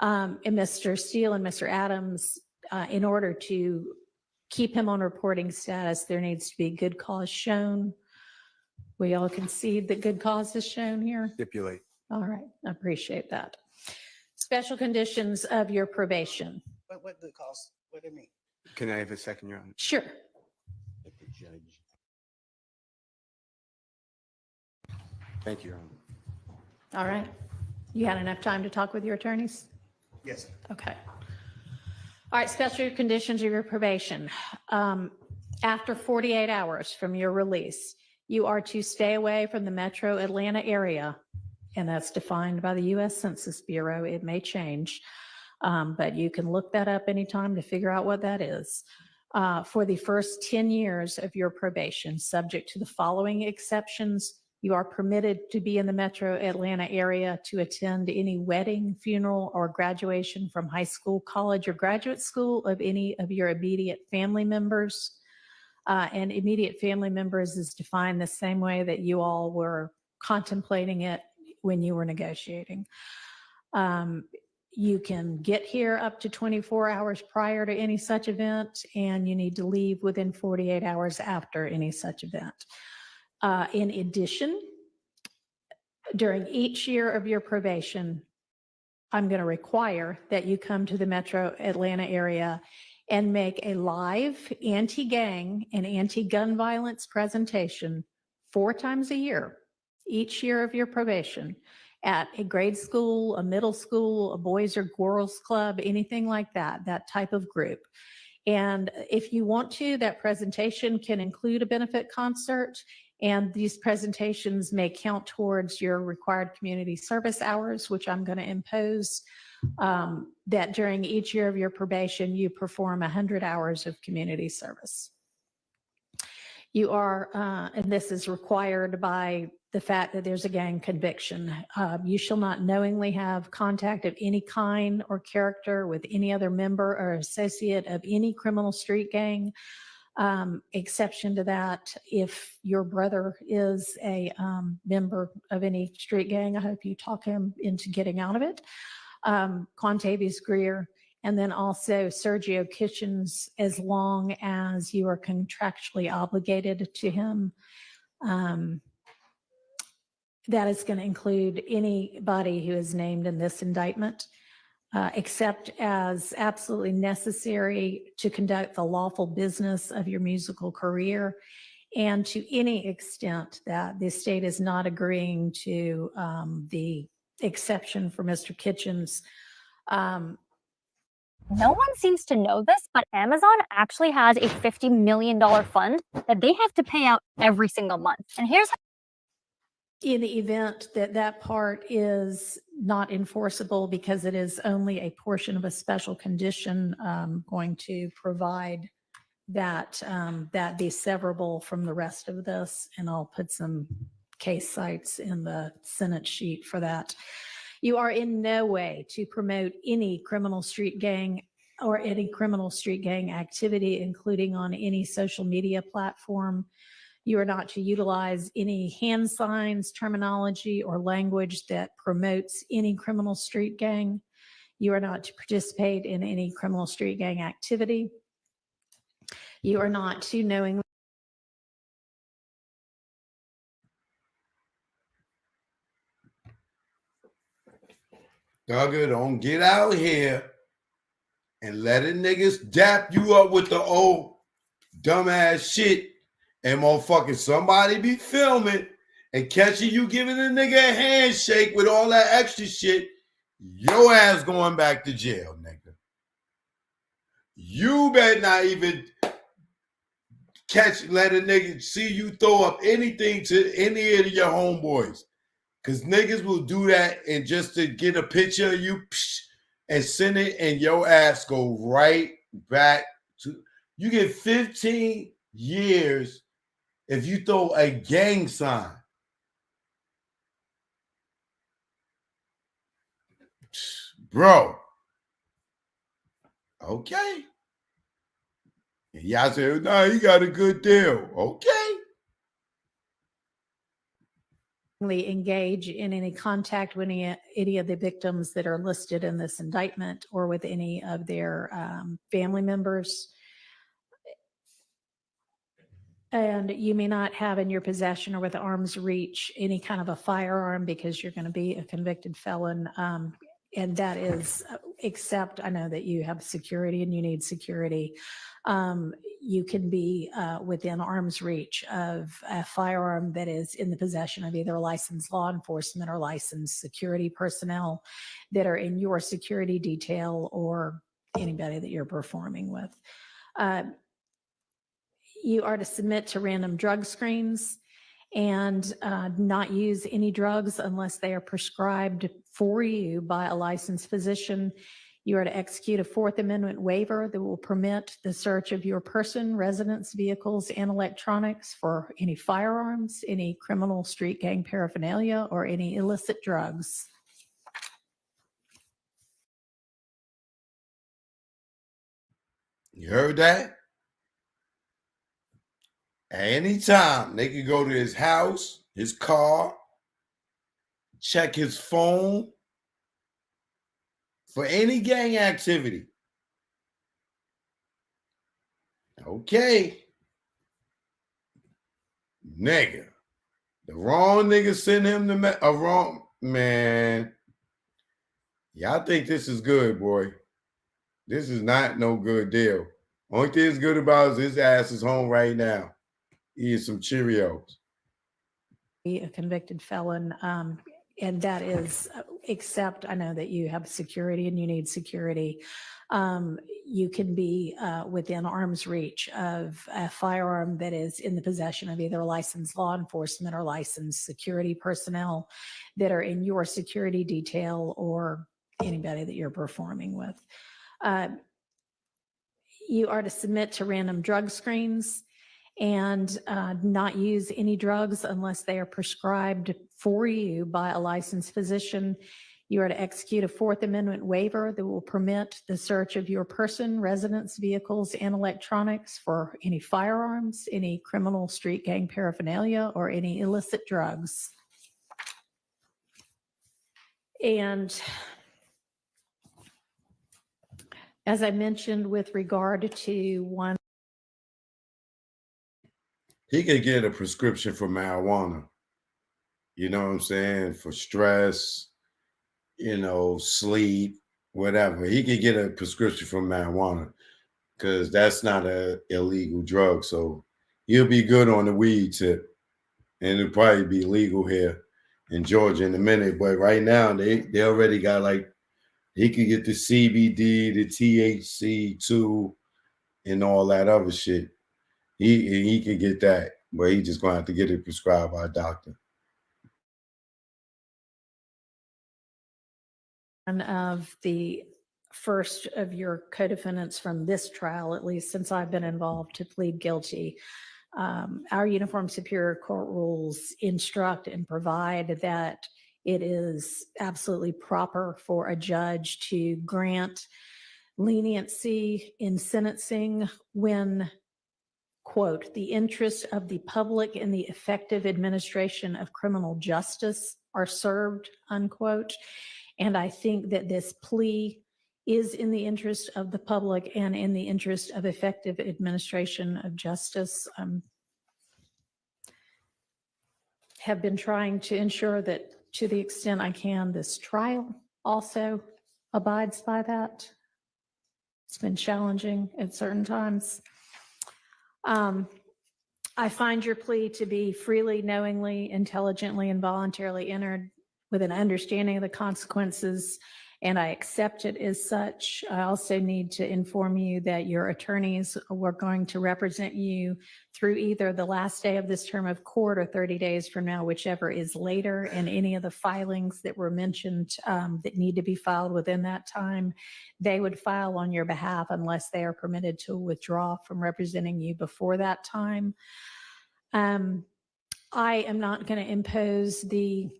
And Mr. Steele and Mr. Adams, in order to keep him on reporting status, there needs to be good cause shown. We all concede that good cause is shown here. Stipulate. All right, I appreciate that. Special conditions of your probation. What good cause? What do you mean? Can I have a second, Your Honor? Sure. Let the judge. Thank you, Your Honor. All right. You had enough time to talk with your attorneys? Yes. Okay. All right, special conditions of your probation. After 48 hours from your release, you are to stay away from the metro Atlanta area, and that's defined by the U.S. Census Bureau. It may change, but you can look that up anytime to figure out what that is. For the first 10 years of your probation, subject to the following exceptions, you are permitted to be in the metro Atlanta area to attend any wedding, funeral, or graduation from high school, college, or graduate school of any of your immediate family members. And immediate family members is defined the same way that you all were contemplating it when you were negotiating. You can get here up to 24 hours prior to any such event, and you need to leave within 48 hours after any such event. In addition, during each year of your probation, I'm going to require that you come to the metro Atlanta area and make a live anti-gang and anti-gun violence presentation 4 times a year, each year of your probation, at a grade school, a middle school, a boys or girls club, anything like that, that type of group. And if you want to, that presentation can include a benefit concert, and these presentations may count towards your required community service hours, which I'm going to impose, that during each year of your probation, you perform 100 hours of community service. You are, and this is required by the fact that there's a gang conviction. You shall not knowingly have contact of any kind or character with any other member or associate of any criminal street gang. Exception to that, if your brother is a member of any street gang, I hope you talk him into getting out of it. Quantavious Greer, and then also Sergio Kitchens, as long as you are contractually obligated to him. That is going to include anybody who is named in this indictment, except as absolutely necessary to conduct the lawful business of your musical career, and to any extent that the state is not agreeing to the exception for Mr. Kitchens. No one seems to know this, but Amazon actually has a $50 million fund that they have to pay out every single month. And here's in the event that that part is not enforceable because it is only a portion of a special condition, going to provide that that be severable from the rest of this, and I'll put some case sites in the Senate sheet for that. You are in no way to promote any criminal street gang or any criminal street gang activity, including on any social media platform. You are not to utilize any hand signs, terminology, or language that promotes any criminal street gang. You are not to participate in any criminal street gang activity. You are not to knowingly Thugger, don't get out here and let a niggas dap you up with the old dumbass shit and motherfucking somebody be filming and catching you giving a nigga a handshake with all that extra shit. Your ass going back to jail, nigga. You better not even let a nigga see you throw up anything to any of your homeboys. Because niggas will do that and just to get a picture of you and send it, and your ass go right back to, you get 15 years if you throw a gang sign. Bro. Okay. And y'all say, no, he got a good deal. Okay. engage in any contact with any of the victims that are listed in this indictment or with any of their family members. And you may not have in your possession or with arm's reach any kind of a firearm because you're going to be a convicted felon. And that is, except I know that you have security and you need security. You can be within arm's reach of a firearm that is in the possession of either licensed law enforcement or licensed security personnel that are in your security detail or anybody that you're performing with. You are to submit to random drug screens and not use any drugs unless they are prescribed for you by a licensed physician. You are to execute a Fourth Amendment waiver that will permit the search of your person, residence, vehicles, and electronics for any firearms, any criminal street gang paraphernalia, or any illicit drugs. You heard that? Anytime they can go to his house, his car, check his phone for any gang activity. Okay. Nigga. The wrong nigga send him the wrong man. Y'all think this is good, boy. This is not no good deal. Only thing is good about is his ass is home right now. Eating some Cheerios. Be a convicted felon. And that is, except I know that you have security and you need security. You can be within arm's reach of a firearm that is in the possession of either licensed law enforcement or licensed security personnel that are in your security detail or anybody that you're performing with. You are to submit to random drug screens and not use any drugs unless they are prescribed for you by a licensed physician. You are to execute a Fourth Amendment waiver that will permit the search of your person, residence, vehicles, and electronics for any firearms, any criminal street gang paraphernalia, or any illicit drugs. And As I mentioned with regard to one, He could get a prescription for marijuana. You know what I'm saying? For stress, sleep, whatever. He could get a prescription for marijuana because that's not an illegal drug. So he'll be good on the weed tip. And it'll probably be legal here in Georgia in a minute. But right now, they already got he could get the CBD, the THC too, and all that other shit. He could get that, but he just gonna have to get it prescribed by a doctor. one of the first of your co-defendants from this trial, at least since I've been involved, to plead guilty. Our Uniform Superior Court rules instruct and provide that it is absolutely proper for a judge to grant leniency in sentencing when, quote, the interests of the public in the effective administration of criminal justice are served, unquote. And I think that this plea is in the interest of the public and in the interest of effective administration of justice. Have been trying to ensure that to the extent I can, this trial also abides by that. It's been challenging at certain times. I find your plea to be freely, knowingly, intelligently, and voluntarily entered with an understanding of the consequences, and I accept it as such. I also need to inform you that your attorneys were going to represent you through either the last day of this term of court or 30 days from now, whichever is later, and any of the filings that were mentioned that need to be filed within that time, they would file on your behalf unless they are permitted to withdraw from representing you before that time. I am not going to impose the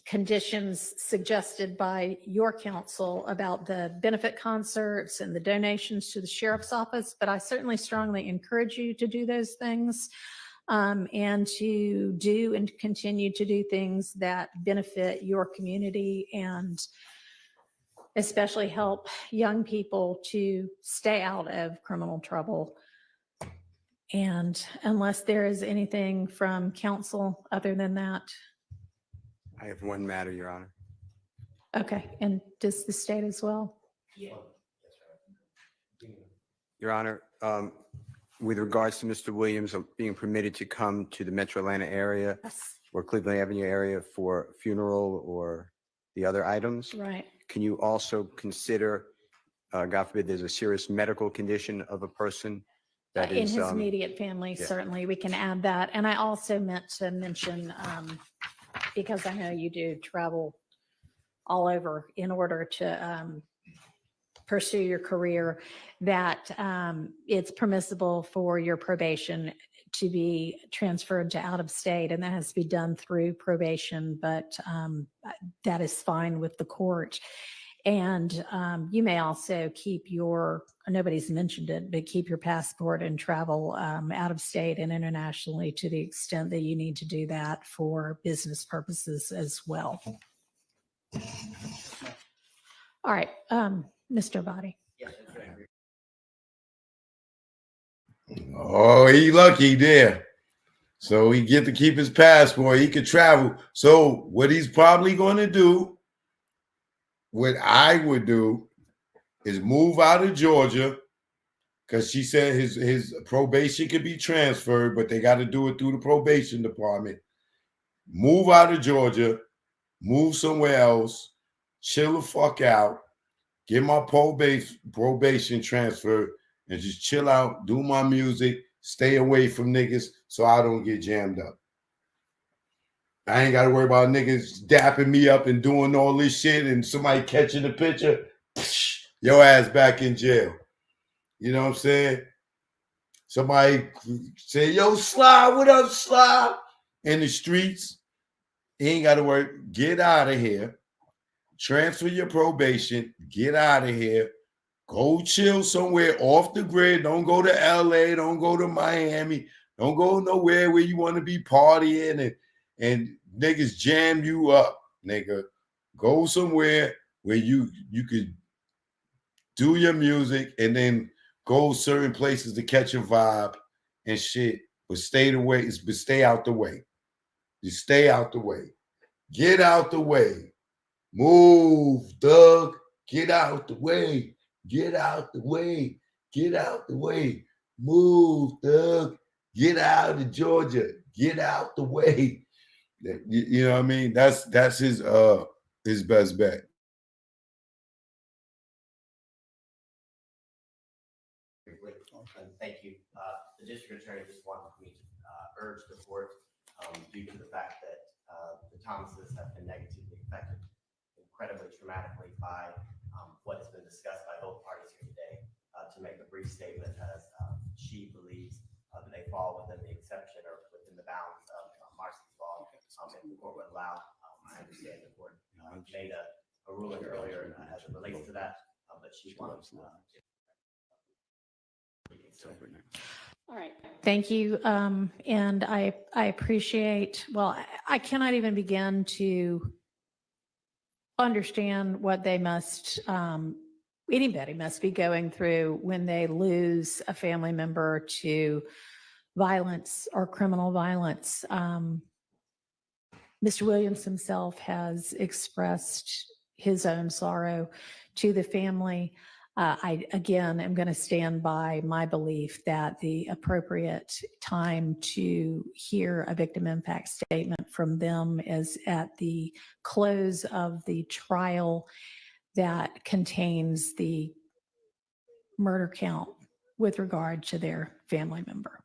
conditions suggested by your counsel about the benefit concerts and the donations to the sheriff's office, but I certainly strongly encourage you to do those things and to do and continue to do things that benefit your community and especially help young people to stay out of criminal trouble. And unless there is anything from counsel other than that. I have one matter, Your Honor. Okay, and does the state as well? Your Honor, with regards to Mr. Williams being permitted to come to the Metro Atlanta area or Cleveland Avenue area for funeral or the other items, right? Can you also consider, God forbid, there's a serious medical condition of a person that In is his immediate family, yeah. certainly we can add that. And I also meant to mention, because I know you do travel all over in order to pursue your career, that it's permissible for your probation to be transferred to out of state, and that has to be done through probation, but that is fine with the court. And you may also keep your, nobody's mentioned it, but keep your passport and travel out of state and internationally to the extent that you need to do that for business purposes as well. All right, Mr. Body. Oh, he lucky there. So he get to keep his passport. He could travel. So what he's probably going to do, what I would do, is move out of Georgia, because she said his probation could be transferred, but they got to do it through the probation department. Move out of Georgia, move somewhere else, chill the fuck out, get my probation transferred, and just chill out, do my music, stay away from niggas so I don't get jammed up. I ain't got to worry about niggas dapping me up and doing all this shit and somebody catching the picture. Psh, your ass back in jail. You know what I'm saying? Somebody say, yo, Sly, what up, Sly? In the streets. He ain't got to worry. Get out of here. Transfer your probation. Get out of here. Go chill somewhere off the grid. Don't go to LA. Don't go to Miami. Don't go nowhere where you want to be partying and niggas jam you up, nigga. Go somewhere where you could do your music, and then go certain places to catch a vibe and shit. But stay out the way. You stay out the way. Get out the way. Move, Doug. Get out the way. Get out the way. Get out the way. Move, Doug. Get out of Georgia. Get out the way. You know what I mean? That's his best bet. Thank you. The district attorney just wanted me to urge the court, due to the fact that the Thomases have been negatively affected incredibly traumatically by what has been discussed by both parties here today, to make a brief statement as she believes that they fall within the exception or within the bounds of Marcy's law. If the court would allow, I understand the court made a ruling earlier as it relates to that, but she wants All right. Thank you. And I appreciate, well, I cannot even begin to understand what they must, anybody must be going through when they lose a family member to violence or criminal violence. Mr. Williams himself has expressed his own sorrow to the family. I, again, am going to stand by my belief that the appropriate time to hear a victim impact statement from them is at the close of the trial that contains the murder count with regard to their family member.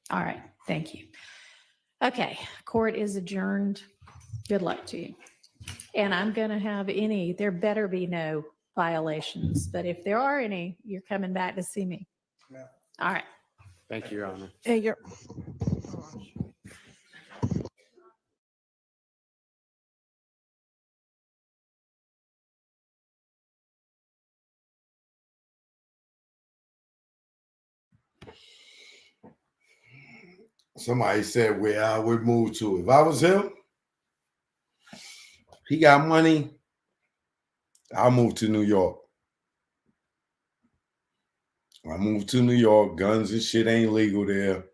All right. Thank you. Okay. Court is adjourned. Good luck to you. And I'm going to have there better be no violations, but if there are any, you're coming back to see me. All right. Thank you, Your Honor. Hey, you're. Somebody said where I would move to. If I was him, he got money, I'll move to New York. I moved to New York. Guns and shit ain't legal there.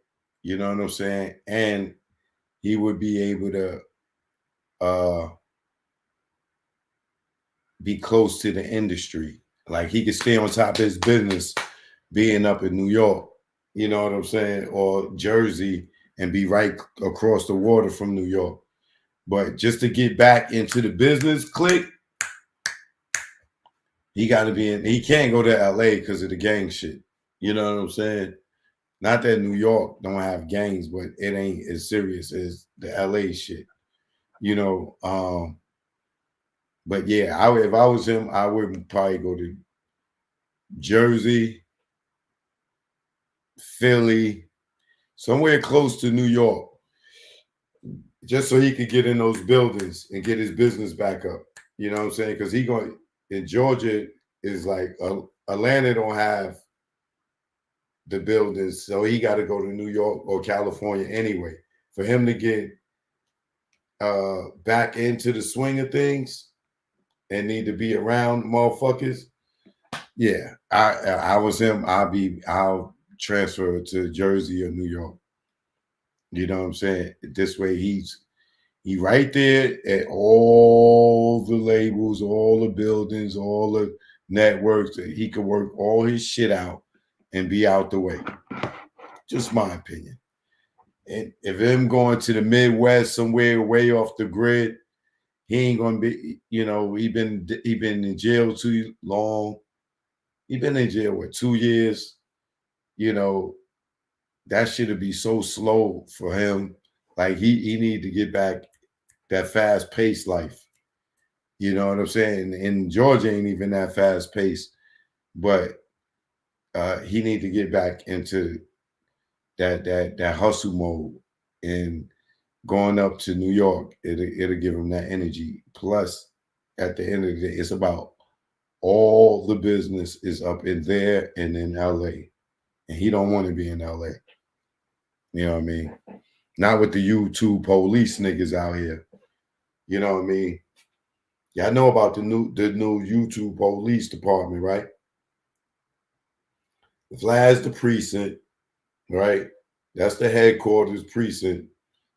You know what I'm saying? And he would be able to be close to the industry. Like he could stay on top of his business being up in New York. You know what I'm saying? Or Jersey and be right across the water from New York. But just to get back into the business clique, he got to be in. He can't go to LA because of the gang shit. You know what I'm saying? Not that New York don't have gangs, but it ain't as serious as the LA shit. You know, but yeah, if I was him, I would probably go to Jersey, Philly, somewhere close to New York, just so he could get in those buildings and get his business back up. You know what I'm saying? Because he going in Georgia is like Atlanta don't have the buildings, so he got to go to New York or California anyway. For him to get back into the swing of things and need to be around motherfuckers, yeah, I was him. I'll transfer to Jersey or New York. You know what I'm saying? This way he right there at all the labels, all the buildings, all the networks. He could work all his shit out and be out the way. Just my opinion. And if him going to the Midwest somewhere way off the grid, he ain't gonna be. You know, he been in jail too long. He been in jail what 2 years. You know, that should be so slow for him. Like he need to get back that fast paced life. You know what I'm saying? And Georgia ain't even that fast paced, but he need to get back into that hustle mode and going up to New York. It'll give him that energy. Plus, at the end of the day, it's about all the business is up in there and in LA, and he don't want to be in LA. You know what I mean? Not with the YouTube police niggas out here. You know what I mean? Y'all know about the new YouTube police department, right? Vlad's the precinct, right? That's the headquarters precinct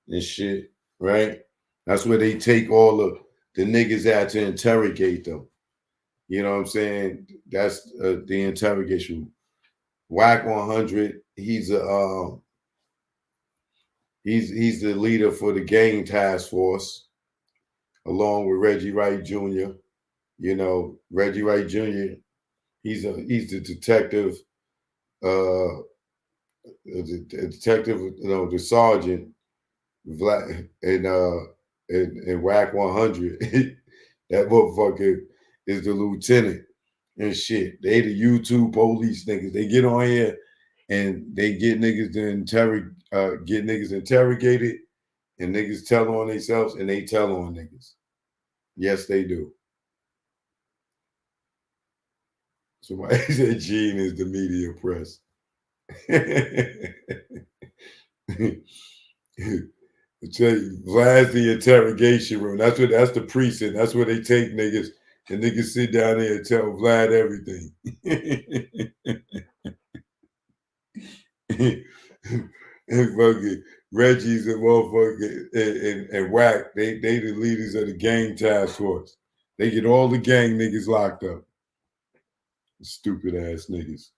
and shit, right? That's where they take all of the niggas out to interrogate them. You know what I'm saying? That's the interrogation. Whack 100. He's the leader for the gang task force, along with Reggie Wright Jr. You know, Reggie Wright Jr. He's the detective, the sergeant, and Whack 100. That motherfucker is the lieutenant and shit. They the YouTube police niggas. They get on here and they get niggas to get niggas interrogated, and niggas tell on themselves, and they tell on niggas. Yes, they do. Somebody said Gene is the media press. I tell you, Vlad's the interrogation room. That's the precinct. That's where they take niggas, and niggas sit down there and tell Vlad everything. And fucking Reggie's and motherfucking and Whack, they the leaders of the gang task force. They get all the gang niggas locked up. Stupid ass niggas.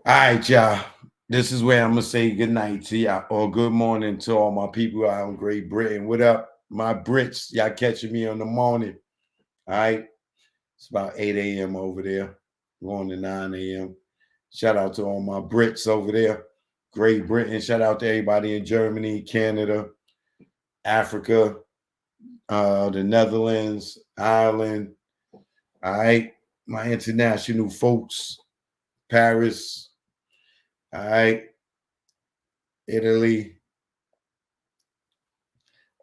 All right, y'all. This is where I'm gonna say good night to y'all, or good morning to all my people out in Great Britain. What up, my Brits? Y'all catching me in the morning. All right. It's about 8 a.m. over there, going to 9 a.m. Shout out to all my Brits over there. Great Britain. Shout out to everybody in Germany, Canada, Africa, the Netherlands, Ireland. All right. My international folks, Paris. All right. Italy.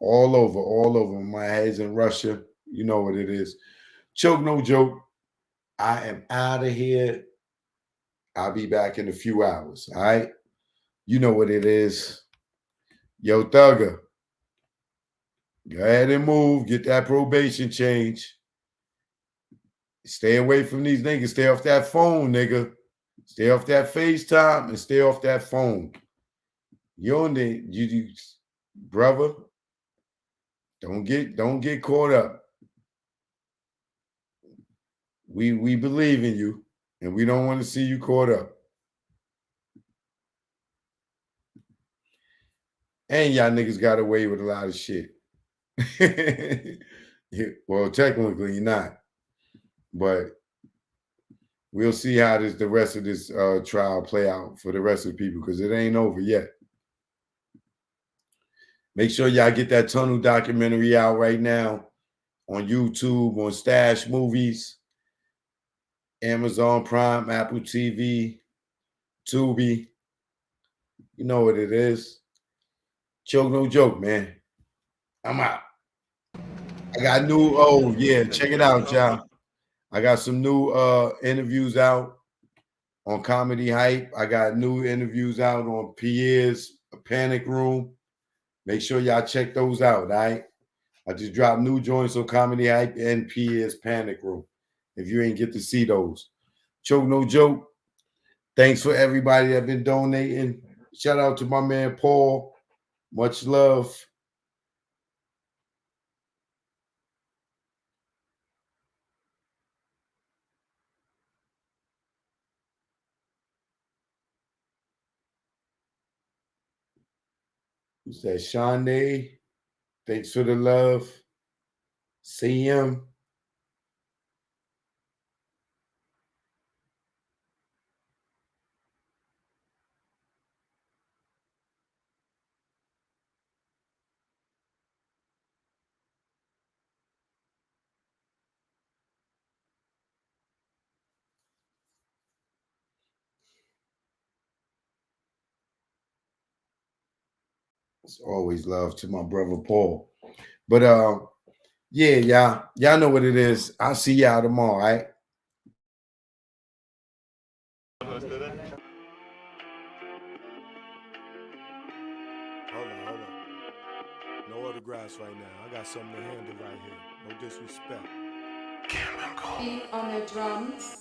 All over. My head's in Russia. You know what it is. Choke, no joke. I am out of here. I'll be back in a few hours. All right. You know what it is. Yo, Thugger. Go ahead and move. Get that probation change. Stay away from these niggas. Stay off that phone, nigga. Stay off that FaceTime and stay off that phone. You brother. Don't get caught up. We believe in you, and we don't want to see you caught up. And y'all niggas got away with a lot of shit. Well, technically you're not. But we'll see how the rest of this trial play out for the rest of the people, because it ain't over yet. Make sure y'all get that Tunnel documentary out right now on YouTube, on Stash Movies, Amazon Prime, Apple TV, Tubi. You know what it is. Choke, no joke, man. I'm out. I got check it out, y'all. I got some new interviews out on Comedy Hype. I got new interviews out on Pierre's Panic Room. Make sure y'all check those out, all right? I just dropped new joints on Comedy Hype and Pierre's Panic Room. If you ain't get to see those. Choke, no joke. Thanks for everybody that been donating. Shout out to my man Paul. Much love. Who's that? Shonda. Thanks for the love. CM. It's always love to my brother Paul. But yeah, y'all know what it is. I'll see y'all tomorrow, all right? Hold on. No autographs right now. I got something to handle right here. No disrespect. Beat on the drums.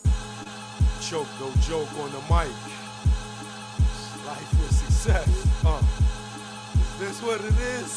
Choke, no joke on the mic. Life with success. Is this what it is?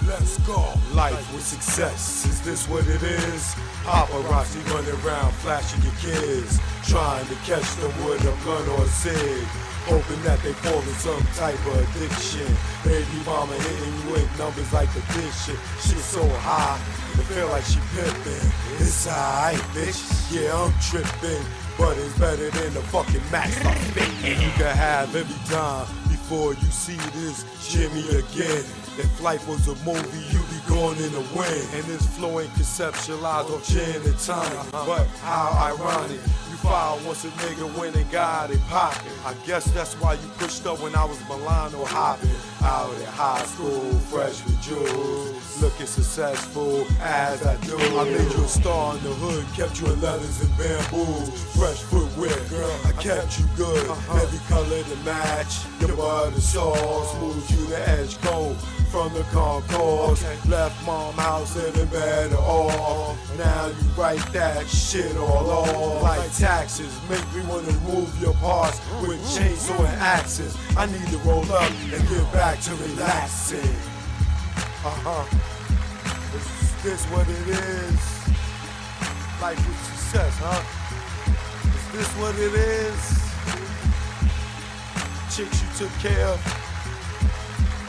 Let's go. Life with success. Is this what it is? Paparazzi running around flashing your kids, trying to catch them with a gun or a cig, hoping that they fall in some type of addiction. Baby mama hitting you with numbers like addition. Shit so high, it feel like she pimping. It's alright, bitch. Yeah, I'm tripping, but it's better than the fucking max I'm spitting. You can have every time before you see this Jimmy again. If life was a movie, you'd be going in the wind. And this flow ain't conceptualized off gin and tonic. But how ironic, you foul once a nigga went and got it poppin'. I guess that's why you pushed up when I was Milano hopping. Out at high school, fresh with jewels, looking successful as I do. I made you a star in the hood, kept you in leathers and bamboos. Fresh footwear, girl, I kept you good. Every color to match, your butter sauce, smooth you the edge cold. From the concourse, left mom house living better off. Now you write that shit all off. Like taxes, make me wanna move your parts with chainsaw and axes. I need to roll up and get back to relaxing. Is this what it is? Life with success, huh? Is this what it is? Chicks you took care of,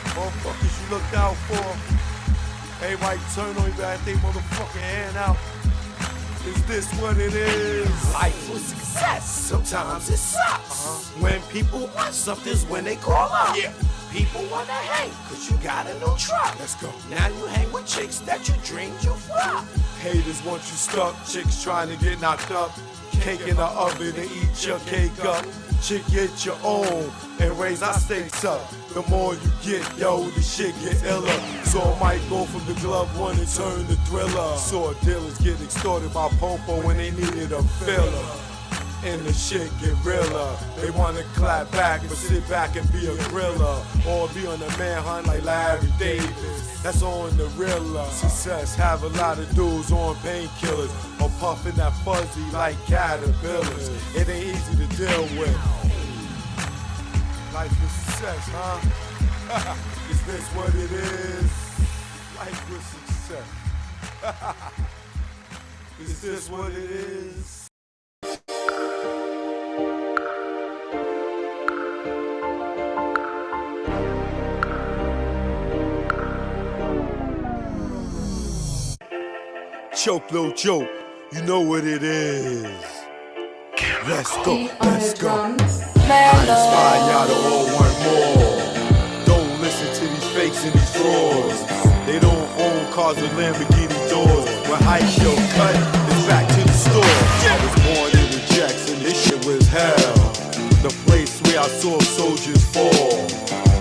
motherfuckers you looked out for. Everybody turn on you back, they motherfucking hand out. Is this what it is? Life was success. Sometimes it sucks. When people want something's when they call up. Yeah. People wanna hang cause you got a new truck. Let's go. Now you hang with chicks that you dreamed you fuck. Haters want you stuck, chicks trying to get knocked up. Cake in the oven and eat your cake up. Chick, get your own and raise our stakes up. The more you get, yo, the shit get iller. So I might go from the glove one and turn to thriller. Saw dealers get extorted by Popo when they needed a filler. And the shit get realer. They wanna clap back but sit back and be a griller. Or be on a manhunt like Larry Davis. That's on the realer. Success have a lot of dudes on painkillers or puffing that fuzzy like caterpillars. It ain't easy to deal with. Life is success, huh? Is this what it is? Life with success. Is this what it is? Choke, no joke, you know what it is. Let's go, let's go. I inspire y'all to all want more. Don't listen to these fakes and these frauds. They don't own cars with Lamborghini doors. When hype show cut, it's back to the store. I was born in the Jackson, this shit was hell. The place where I saw soldiers fall.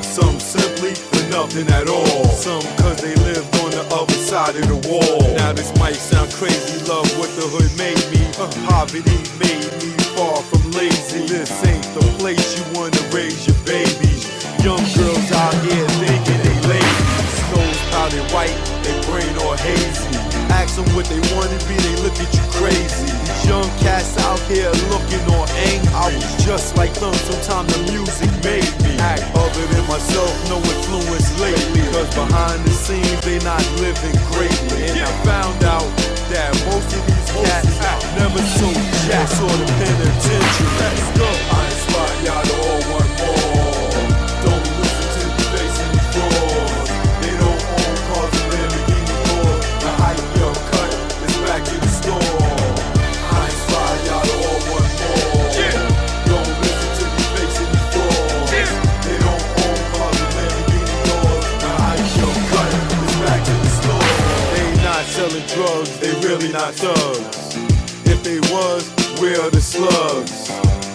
Some simply for nothing at all. Some cause they lived on the other side of the wall. Now this might sound crazy, love what the hood made me. Poverty made me far from lazy. This ain't the place you wanna raise your babies. Young girls out here thinking they lazy. Nose powdered white, they brain all hazy. Ask them what they wanna be, they look at you crazy. These young cats out here looking all angry. I was just like them, sometimes the music made me act other than myself, no influence lately. Cause behind the scenes they not living greatly. And I found out that most of these cats never so jack or the penitentiary. Let's go. I inspire y'all to all want more. Don't listen to the face and the frauds. They don't own cars and Lamborghini doors. The hype yo cut is back in the store. I inspire y'all to all want more. Don't listen to the face and the frauds. They don't own cars and Lamborghini doors. The hype yo cut is back in the store. They not selling drugs, they really not thugs. If they was, where are the slugs?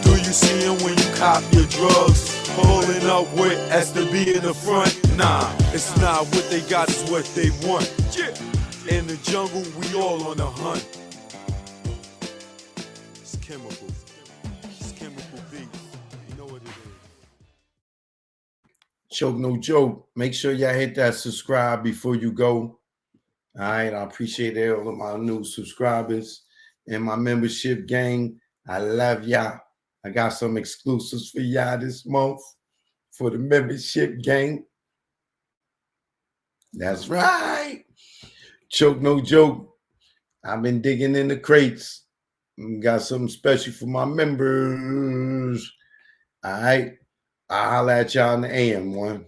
Do you see them when you cop your drugs? Pulling up with STB in the front? Nah, it's not what they got, it's what they want. In the jungle, we all on the hunt. It's chemical. It's chemical beats. You know what it is. Choke, no joke. Make sure y'all hit that subscribe before you go. All right, I appreciate all of my new subscribers and my membership gang. I love y'all. I got some exclusives for y'all this month for the membership gang. That's right. Choke no joke. I've been digging in the crates. Got something special for my members. All right. I'll holler at y'all in the AM one.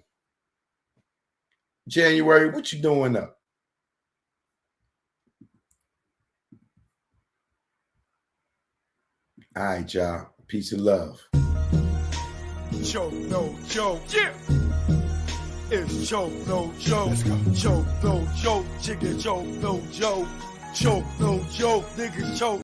January, what you doing up? All right, y'all. Peace and love. Choke no joke. Yeah. It's choke no joke. Choke no joke. Chicken choke no joke. Choke no joke. Niggas choke.